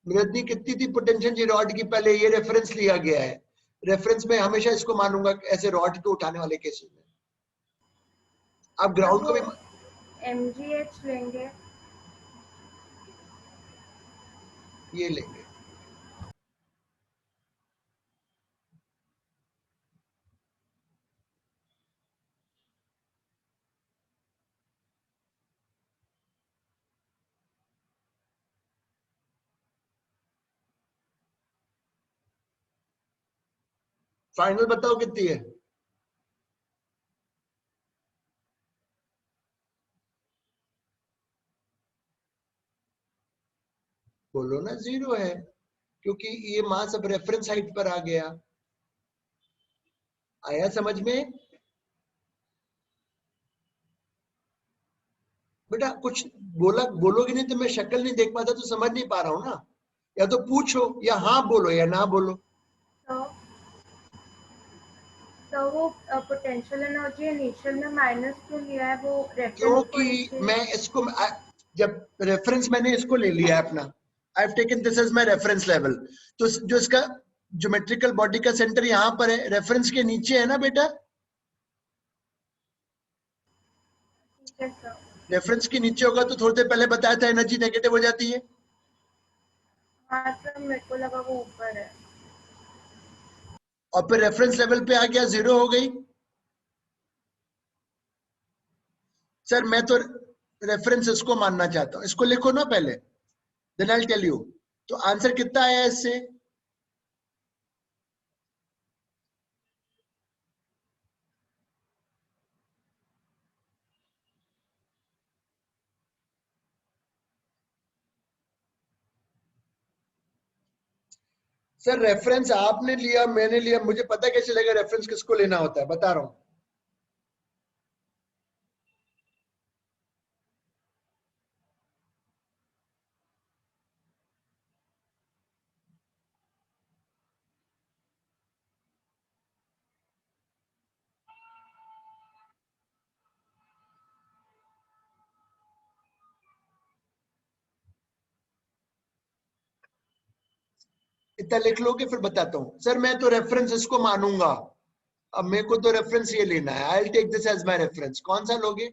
Mridni कितनी थी पोटेंशियल जी रॉड की? पहले ये रेफरेंस लिया गया है, रेफरेंस में हमेशा इसको मानूंगा ऐसे रॉड को उठाने वाले केसेस में। आप ग्राउंड को भी MGH लेंगे। ये लेंगे। फाइनल बताओ कितनी है? बोलो ना, 0 है, क्योंकि ये मास अब रेफरेंस हाइट पर आ गया। आया समझ में? बेटा कुछ बोलोगे नहीं तो मैं शक्ल नहीं देख पाता तो समझ नहीं पा रहा हूं ना। या तो पूछो, या हाँ बोलो या ना बोलो। तो वो पोटेंशियल एनर्जी इनिशियल में माइनस क्यों लिया है? वो रेफरेंस क्योंकि मैं इसको जब रेफरेंस मैंने इसको ले लिया है अपना, I have taken this as my reference level, तो जो इसका ज्योमेट्रिकल बॉडी का सेंटर यहां पर है, रेफरेंस के नीचे है ना बेटा। रेफरेंस के नीचे होगा तो थोड़ी देर पहले बताया था एनर्जी नेगेटिव हो जाती है। हाँ सर, मेरे को लगा वो ऊपर है। और फिर रेफरेंस लेवल पे आ गया, 0 हो गई। सर मैं तो रेफरेंस इसको मानना चाहता हूं, इसको लिखो ना पहले, then I will tell you. तो आंसर कितना आया इससे? सर रेफरेंस आपने लिया, मैंने लिया, मुझे पता कैसे लगा रेफरेंस किसको लेना होता है? बता रहा हूं। इतना लिख लोगे फिर बताता हूं। सर मैं तो रेफरेंस इसको मानूंगा, अब मेरे को तो रेफरेंस ये लेना है। I will take this as my reference. कौन सा लोगे?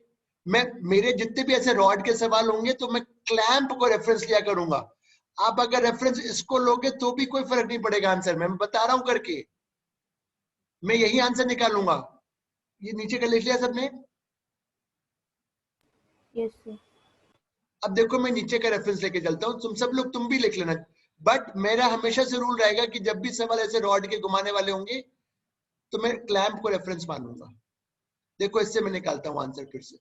मैं, मेरे जितने भी ऐसे रॉड के सवाल होंगे तो मैं क्लैंप को रेफरेंस लिया करूंगा। आप अगर रेफरेंस इसको लोगे तो भी कोई फर्क नहीं पड़ेगा आंसर में, मैं बता रहा हूं करके। मैं यही आंसर निकालूंगा। ये नीचे का लिख लिया सबने? Yes sir. अब देखो मैं नीचे का रेफरेंस लेके चलता हूँ, तुम सब लोग तुम भी लिख लेना। बट मेरा हमेशा से रूल रहेगा कि जब भी सवाल ऐसे रॉड के घुमाने वाले होंगे तो मैं क्लैंप को रेफरेंस मानूंगा। देखो इससे मैं निकालता हूं आंसर फिर से।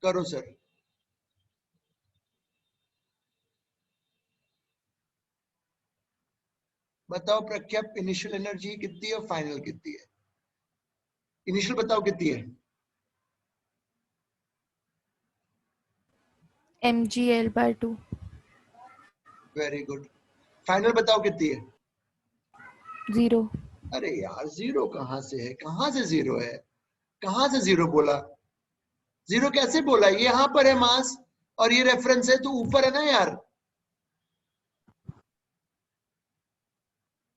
करो सर। बताओ प्रख्या, इनिशियल एनर्जी कितनी है और फाइनल कितनी है? इनिशियल बताओ कितनी है? mgl/2। Very good. फाइनल बताओ कितनी है? 0। अरे यार जीरो कहाँ से है, कहाँ से जीरो है, कहाँ से जीरो बोला? जीरो कैसे बोला? ये यहाँ पर है मास और ये रेफरेंस है तो ऊपर है ना यार।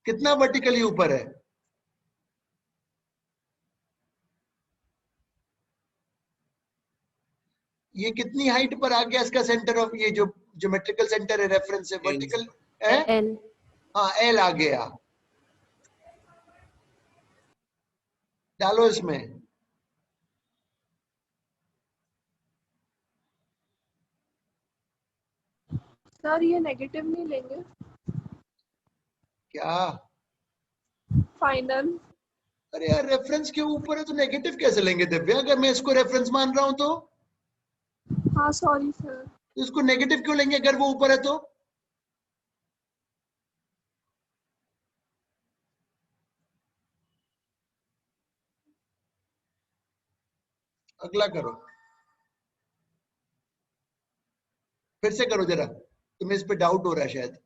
कितना वर्टिकली ऊपर है? ये कितनी हाइट पर आ गया इसका सेंटर ऑफ, ये जो ज्योमेट्रिकल सेंटर है रेफरेंस है वर्टिकल है? l। हाँ एल आ गया। डालो इसमें। सर ये नेगेटिव नहीं लेंगे क्या? फाइनल? अरे यार रेफरेंस के ऊपर है तो नेगेटिव कैसे लेंगे दिव्या? अगर मैं इसको रेफरेंस मान रहा हूं तो हाँ सॉरी सर। इसको नेगेटिव क्यों लेंगे अगर वो ऊपर है तो? अगला करो, फिर से करो जरा, तुम्हें इस पे डाउट हो रहा है शायद।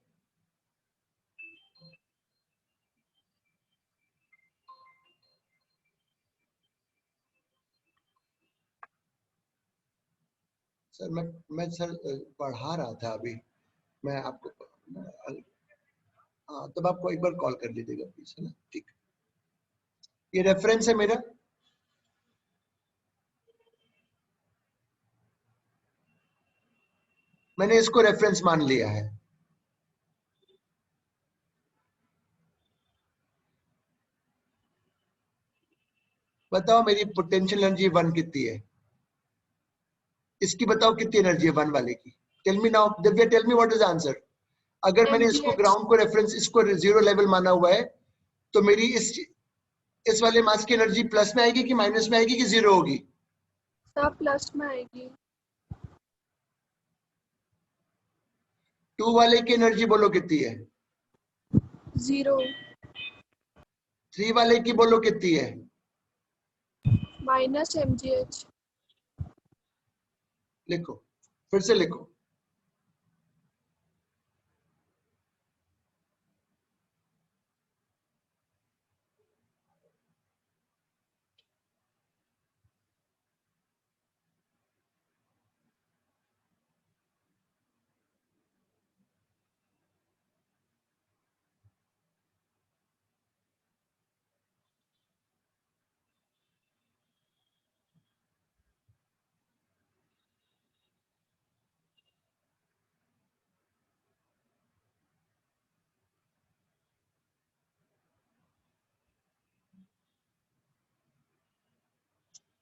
सर मैं सर पढ़ा रहा था अभी, मैं आपको हाँ तब आपको एक बार कॉल कर लीजिएगा प्लीज, है ना? ठीक। ये रेफरेंस है मेरा, मैंने इसको रेफरेंस मान लिया है। बताओ मेरी पोटेंशियल एनर्जी 1 कितनी है? इसकी बताओ कितनी एनर्जी है 1 वाले की? Tell me now Divya, tell me what is answer. अगर मैंने इसको mgh ग्राउंड को रेफरेंस, इसको जीरो लेवल माना हुआ है, तो मेरी इस वाले मास की एनर्जी प्लस में आएगी कि माइनस में आएगी कि जीरो होगी? सर प्लस में आएगी। 2 वाले की एनर्जी बोलो कितनी है? 0 3 वाले की बोलो कितनी है? -mgh। लिखो, फिर से लिखो।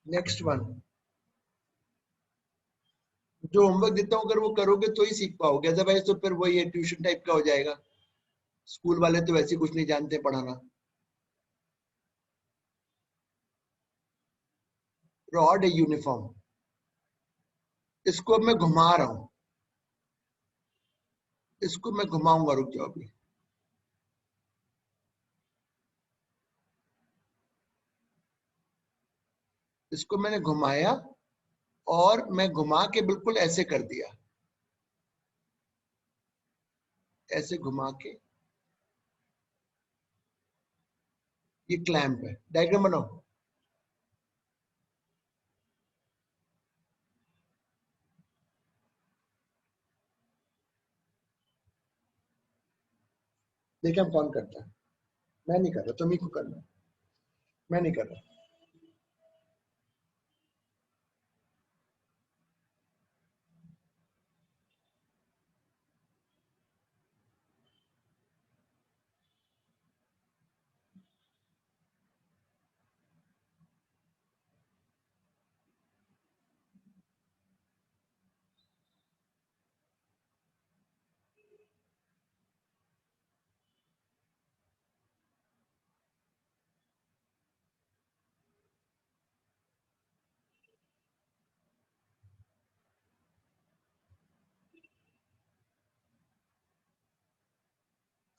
नेक्स्ट वन, जो होमवर्क देता हूँ अगर वो करोगे तो ही सीख पाओगे, अदरवाइज तो फिर वही है, ट्यूशन टाइप का हो जाएगा। स्कूल वाले तो वैसे कुछ नहीं जानते पढ़ाना। रॉड है यूनिफॉर्म, इसको अब मैं घुमा रहा हूं, इसको मैं घुमाऊंगा, रुक जाओ अभी। इसको मैंने घुमाया और मैं घुमा के बिल्कुल ऐसे कर दिया, ऐसे घुमा के। ये क्लैंप है, डायग्राम बनाओ। देखिए हम कौन करता है, मैं नहीं कर रहा, तुम्ही को करना है, मैं नहीं कर रहा।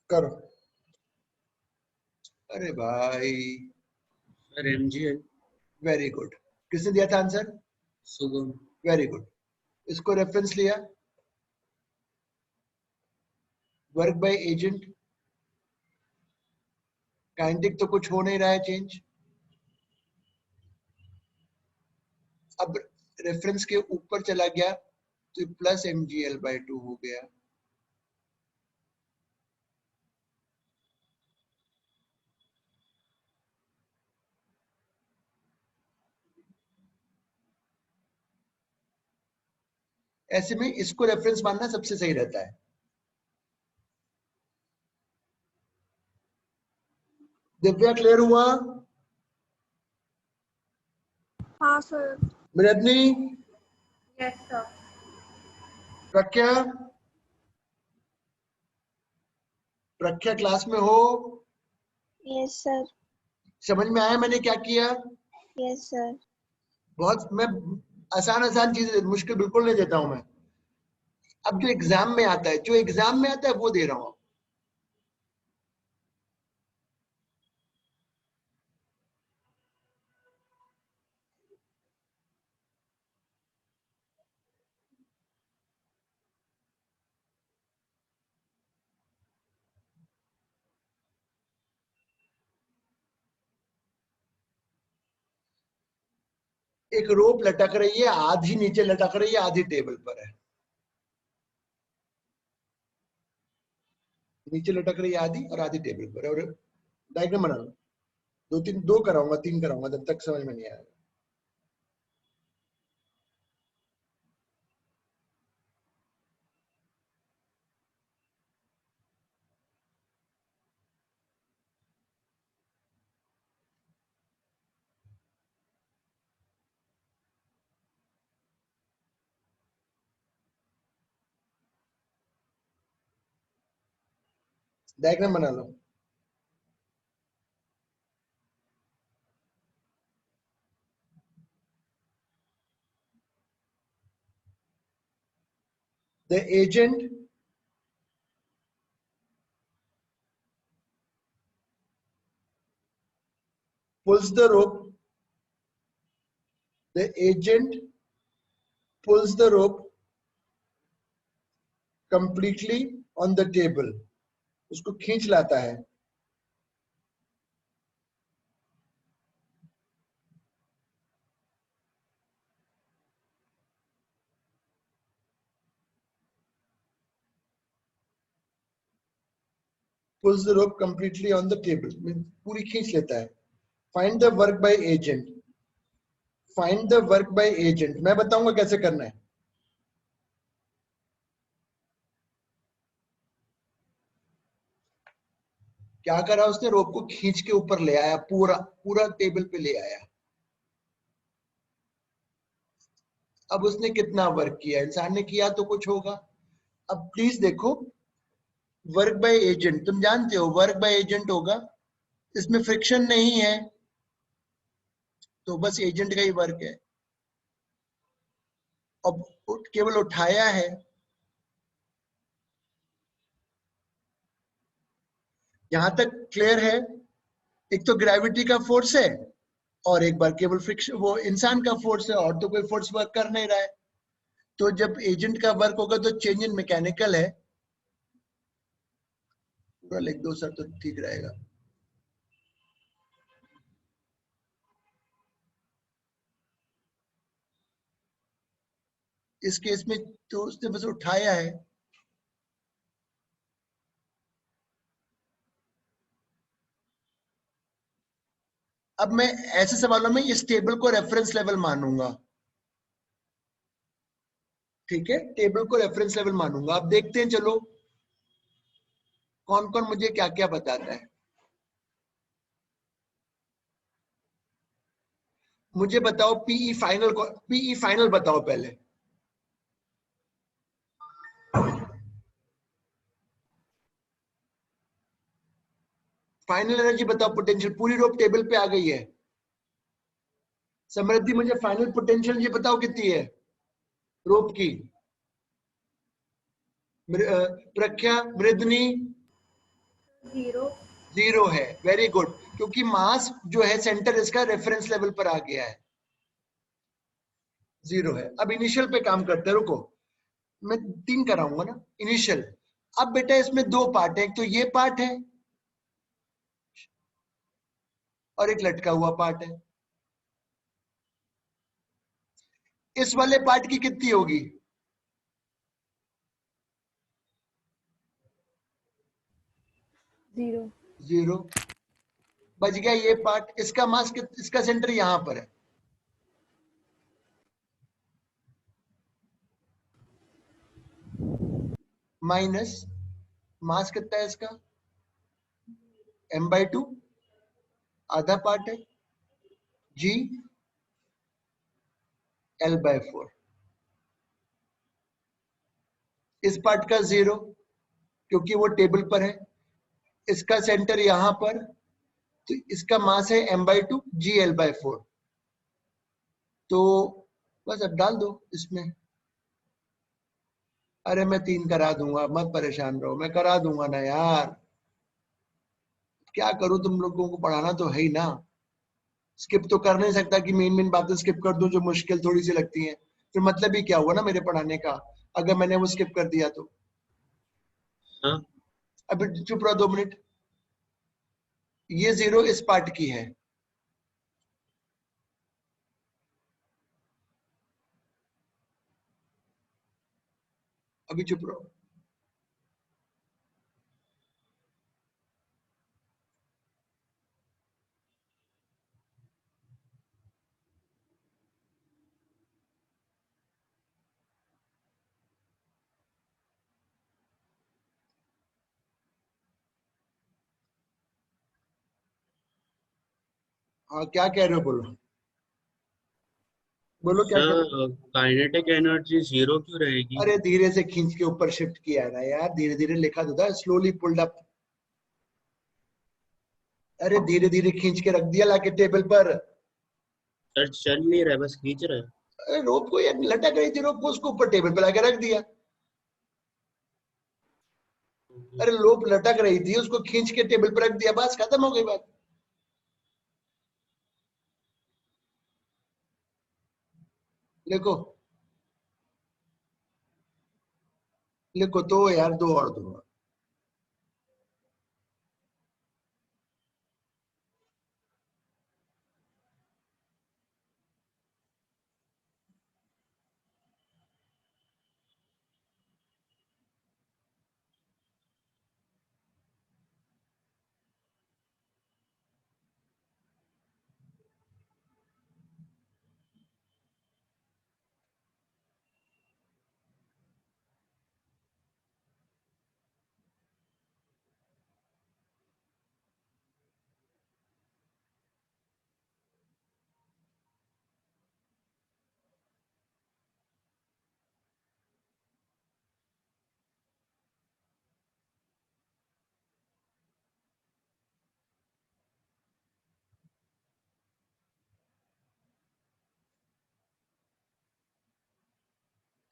करो। अरे भाई, सर MgL। Very good. किसने दिया था आंसर? शुभम। Very good. इसको रेफरेंस लिया। वर्क बाय एजेंट, काइनेटिक तो कुछ हो नहीं रहा है चेंज। अब रेफरेंस के ऊपर चला गया तो प्लस mgl/2 हो गया। ऐसे में इसको रेफरेंस मानना सबसे सही रहता है। दिव्या क्लियर हुआ? हाँ sir. Mridni, yes sir. Pragya, Pragya class में हो? Yes sir. समझ में आया मैंने क्या किया? Yes sir. बहुत मैं आसान आसान चीजें, मुश्किल बिल्कुल नहीं देता हूं मैं। अब जो एग्जाम में आता है, जो एग्जाम में आता है वो दे रहा हूं। एक रोप लटक रही है, आधी नीचे लटक रही है, आधी टेबल पर है। नीचे लटक रही है आधी और आधी टेबल पर है। और डायग्राम बना लो। दो कराऊंगा, 3 कराऊंगा, जब तक समझ में नहीं आएगा। डायग्राम बना लो। The agent pulls the rope. The agent pulls the rope completely on the table. उसको खींच लाता है। Pulls the rope completely on the table. पूरी खींच लेता है। Find the work by agent. Find the work by agent. मैं बताऊंगा कैसे करना है। क्या करा उसने? रोप को खींच के ऊपर ले आया, पूरा पूरा टेबल पे ले आया। अब उसने कितना वर्क किया? इंसान ने किया तो कुछ होगा। अब प्लीज देखो, वर्क बाय एजेंट तुम जानते हो, वर्क बाय एजेंट होगा, इसमें फ्रिक्शन नहीं है तो बस एजेंट का ही वर्क है। अब केवल उठाया है। यहां तक क्लियर है? एक तो ग्रेविटी का फोर्स है और एक बार केवल फ्रिक्शन, वो इंसान का फोर्स है, और तो कोई फोर्स वर्क कर नहीं रहा है। तो जब एजेंट का वर्क होगा तो चेंज इन मैकेनिकल है। पूरा लिख दो सर तो ठीक रहेगा। इस केस में तो उसने बस उठाया है। अब मैं ऐसे सवालों में इस टेबल को रेफरेंस लेवल मानूंगा। ठीक है, टेबल को रेफरेंस लेवल मानूंगा। अब देखते हैं चलो कौन कौन मुझे क्या क्या बताता है। मुझे बताओ पीई फाइनल को, पीई फाइनल बताओ पहले। फाइनल एनर्जी बताओ, पोटेंशियल। पूरी रोप टेबल पे आ गई है। समृद्धि मुझे फाइनल पोटेंशियल ये बताओ कितनी है रोप की। प्रख्या, मृदनी 0 0 है, वेरी गुड, क्योंकि मास जो है सेंटर इसका रेफरेंस लेवल पर आ गया है, 0 है। अब इनिशियल पे काम करते हैं, रुको मैं 3 कराऊंगा ना इनिशियल। अब बेटा इसमें 2 पार्ट है, एक तो ये पार्ट है और एक लटका हुआ पार्ट है। इस वाले पार्ट की कितनी होगी? 0 बच गया ये पार्ट। इसका मास इसका सेंटर यहां पर है, माइनस मास कितना है इसका m/2, आधा पार्ट है g L/4। इस पार्ट का 0 क्योंकि वो टेबल पर है, इसका सेंटर यहां पर, तो इसका मास है m/2 g L/4। तो बस अब डाल दो इसमें। अरे मैं 3 करा दूंगा, मत परेशान रहो, मैं करा दूंगा ना यार, क्या करूं, तुम लोगों को पढ़ाना तो है ही ना। स्किप तो कर नहीं सकता कि मेन बातें स्किप कर दूं जो मुश्किल थोड़ी सी लगती हैं, फिर मतलब ही क्या हुआ ना मेरे पढ़ाने का, अगर मैंने वो स्किप कर दिया तो। हाँ अभी चुप रहो 2 मिनट। ये 0 इस पार्ट की है, अभी चुप रहो। हाँ क्या कह रहे हो, बोलो बोलो क्या कह रहे हो। सर, काइनेटिक एनर्जी 0 क्यों रहेगी? अरे धीरे से खींच के ऊपर शिफ्ट किया है ना यार, धीरे धीरे लिखा तो था, स्लोली पुल्ड अप। अरे धीरे धीरे खींच के रख दिया लाके टेबल पर। सर चल नहीं रहा है, बस खींच रहा है। अरे रोप को यार लटक रही थी, रोप को उसको ऊपर टेबल पे लाके रख दिया। अरे रोप लटक रही थी, उसको खींच के टेबल पर रख दिया, बस खत्म हो गई बात। लिखो लिखो तो यार, 2 और दूंगा।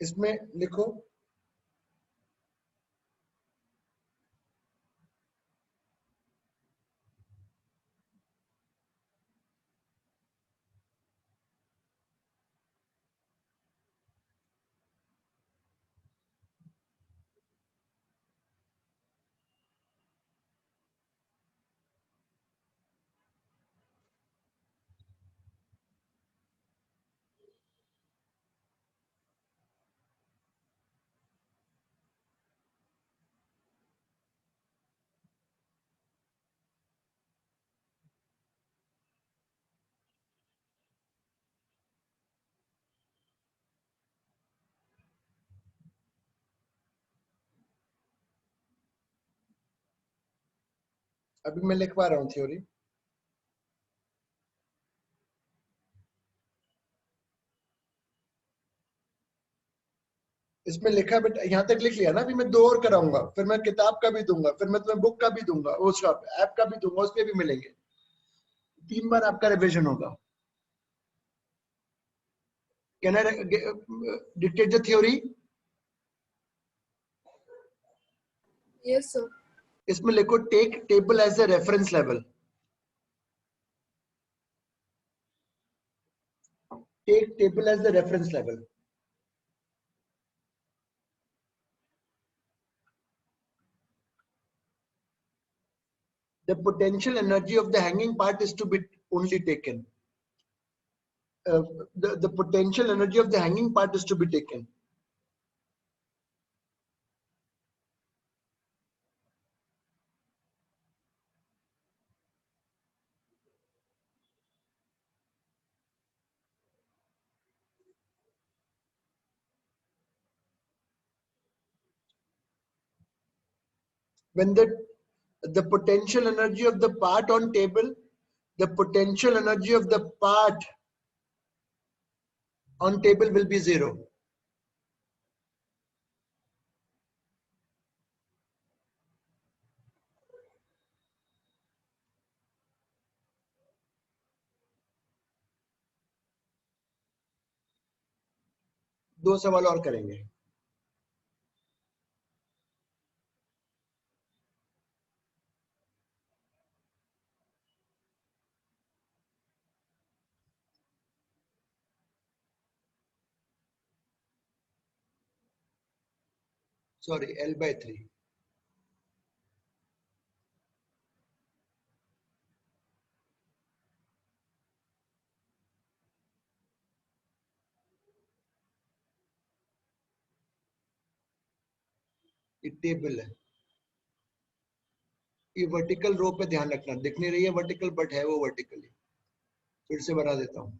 इसमें लिखो अभी मैं लिखवा रहा हूँ थ्योरी। इसमें लिखा बेटा, यहाँ तक लिख लिया ना, अभी मैं 2 और कराऊंगा, फिर मैं किताब का भी दूंगा, फिर मैं तुम्हें बुक का भी दूंगा, उसका ऐप का भी दूंगा, उसपे भी मिलेंगे। 3 बार आपका रिविजन होगा। Can I dictate the theory? Yes sir. इसमें लिखो take table as a reference level. Take table as a reference level. The potential energy of the hanging part is to be only taken. The potential energy of the hanging part is to be taken. When the potential energy of the part on table, the potential energy of the part on table will be 0. दो सवाल और करेंगे. Sorry, L by 3. ये टेबल है. ये वर्टिकल रो पे ध्यान रखना, दिख नहीं रही है वर्टिकल बट है वो वर्टिकली. फिर से बना देता हूं.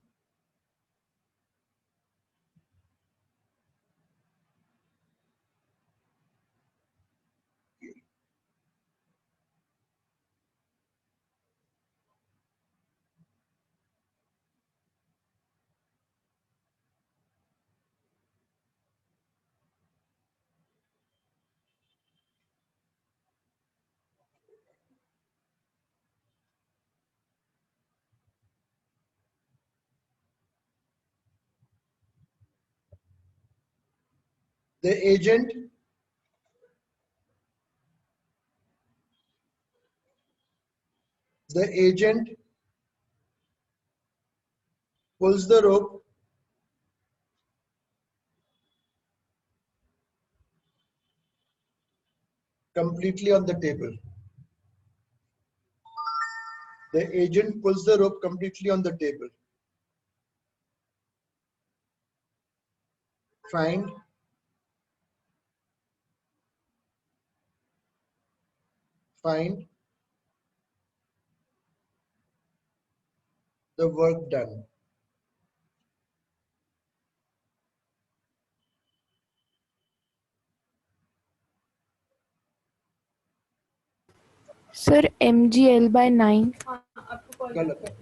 The agent pulls the rope completely on the table. The agent pulls the rope completely on the table. Find the work done. Sir mgl/9. गलत है.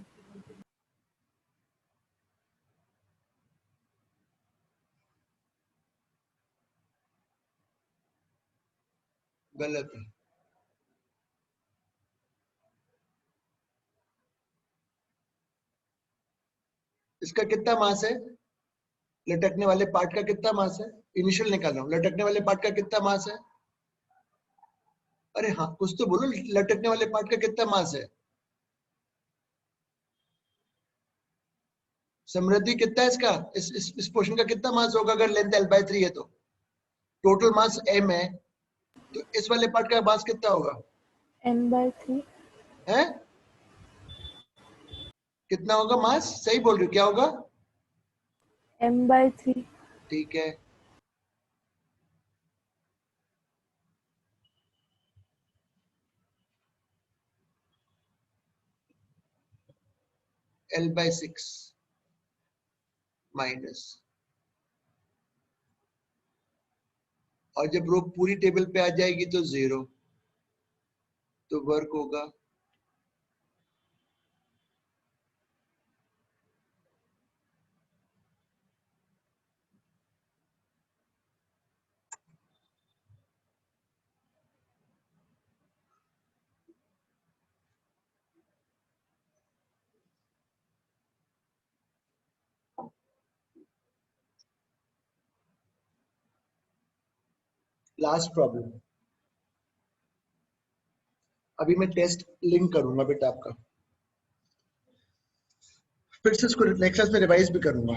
गलत है. इसका कितना मास है? लटकने वाले पार्ट का कितना मास है? इनिशियल निकाल रहा हूं. लटकने वाले पार्ट का कितना मास है? अरे हाँ, कुछ तो बोलो. लटकने वाले पार्ट का कितना मास है? समृद्धि कितना है इसका? इस पोर्शन का कितना मास होगा अगर लेंथ L/3 है तो? टोटल मास m है, तो इस वाले पार्ट का मास कितना होगा? m/3. है? कितना होगा मास? सही बोल रही हो, क्या होगा? m/3. ठीक है. L/6 माइनस, और जब रोप पूरी टेबल पे आ जाएगी तो 0, तो वर्क होगा लास्ट प्रॉब्लम. अभी मैं टेस्ट लिंक करूंगा बेटा आपका, फिर से इसको नेक्स्ट क्लास में रिवाइज भी करूंगा।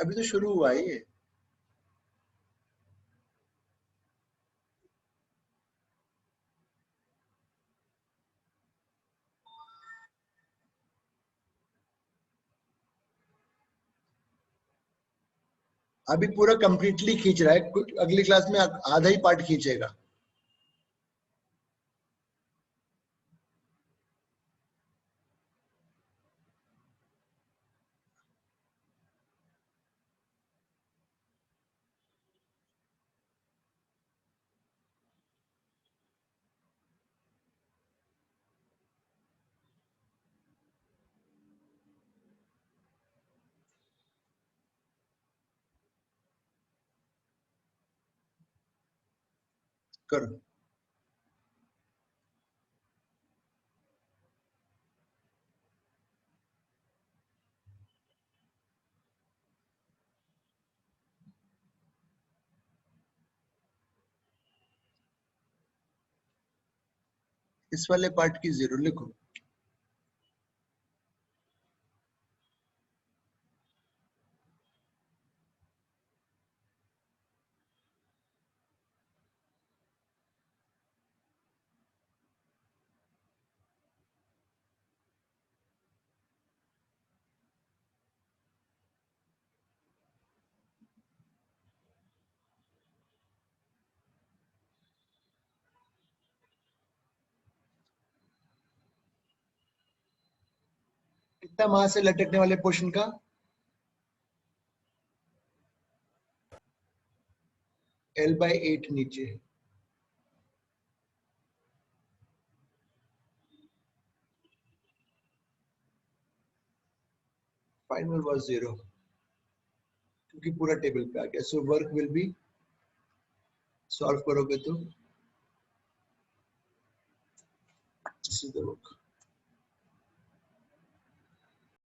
अभी तो शुरू हुआ है ये। अभी पूरा कंप्लीटली खींच रहा है, अगली क्लास में आधा ही पार्ट खींचेगा। करो। इस वाले पार्ट की 0 लिखो। कितना मास है लटकने वाले पोर्शन का? L/8 नीचे। फाइनल वाज 0 क्योंकि पूरा टेबल पे आ गया। So work will be, solve करोगे तो this is the work।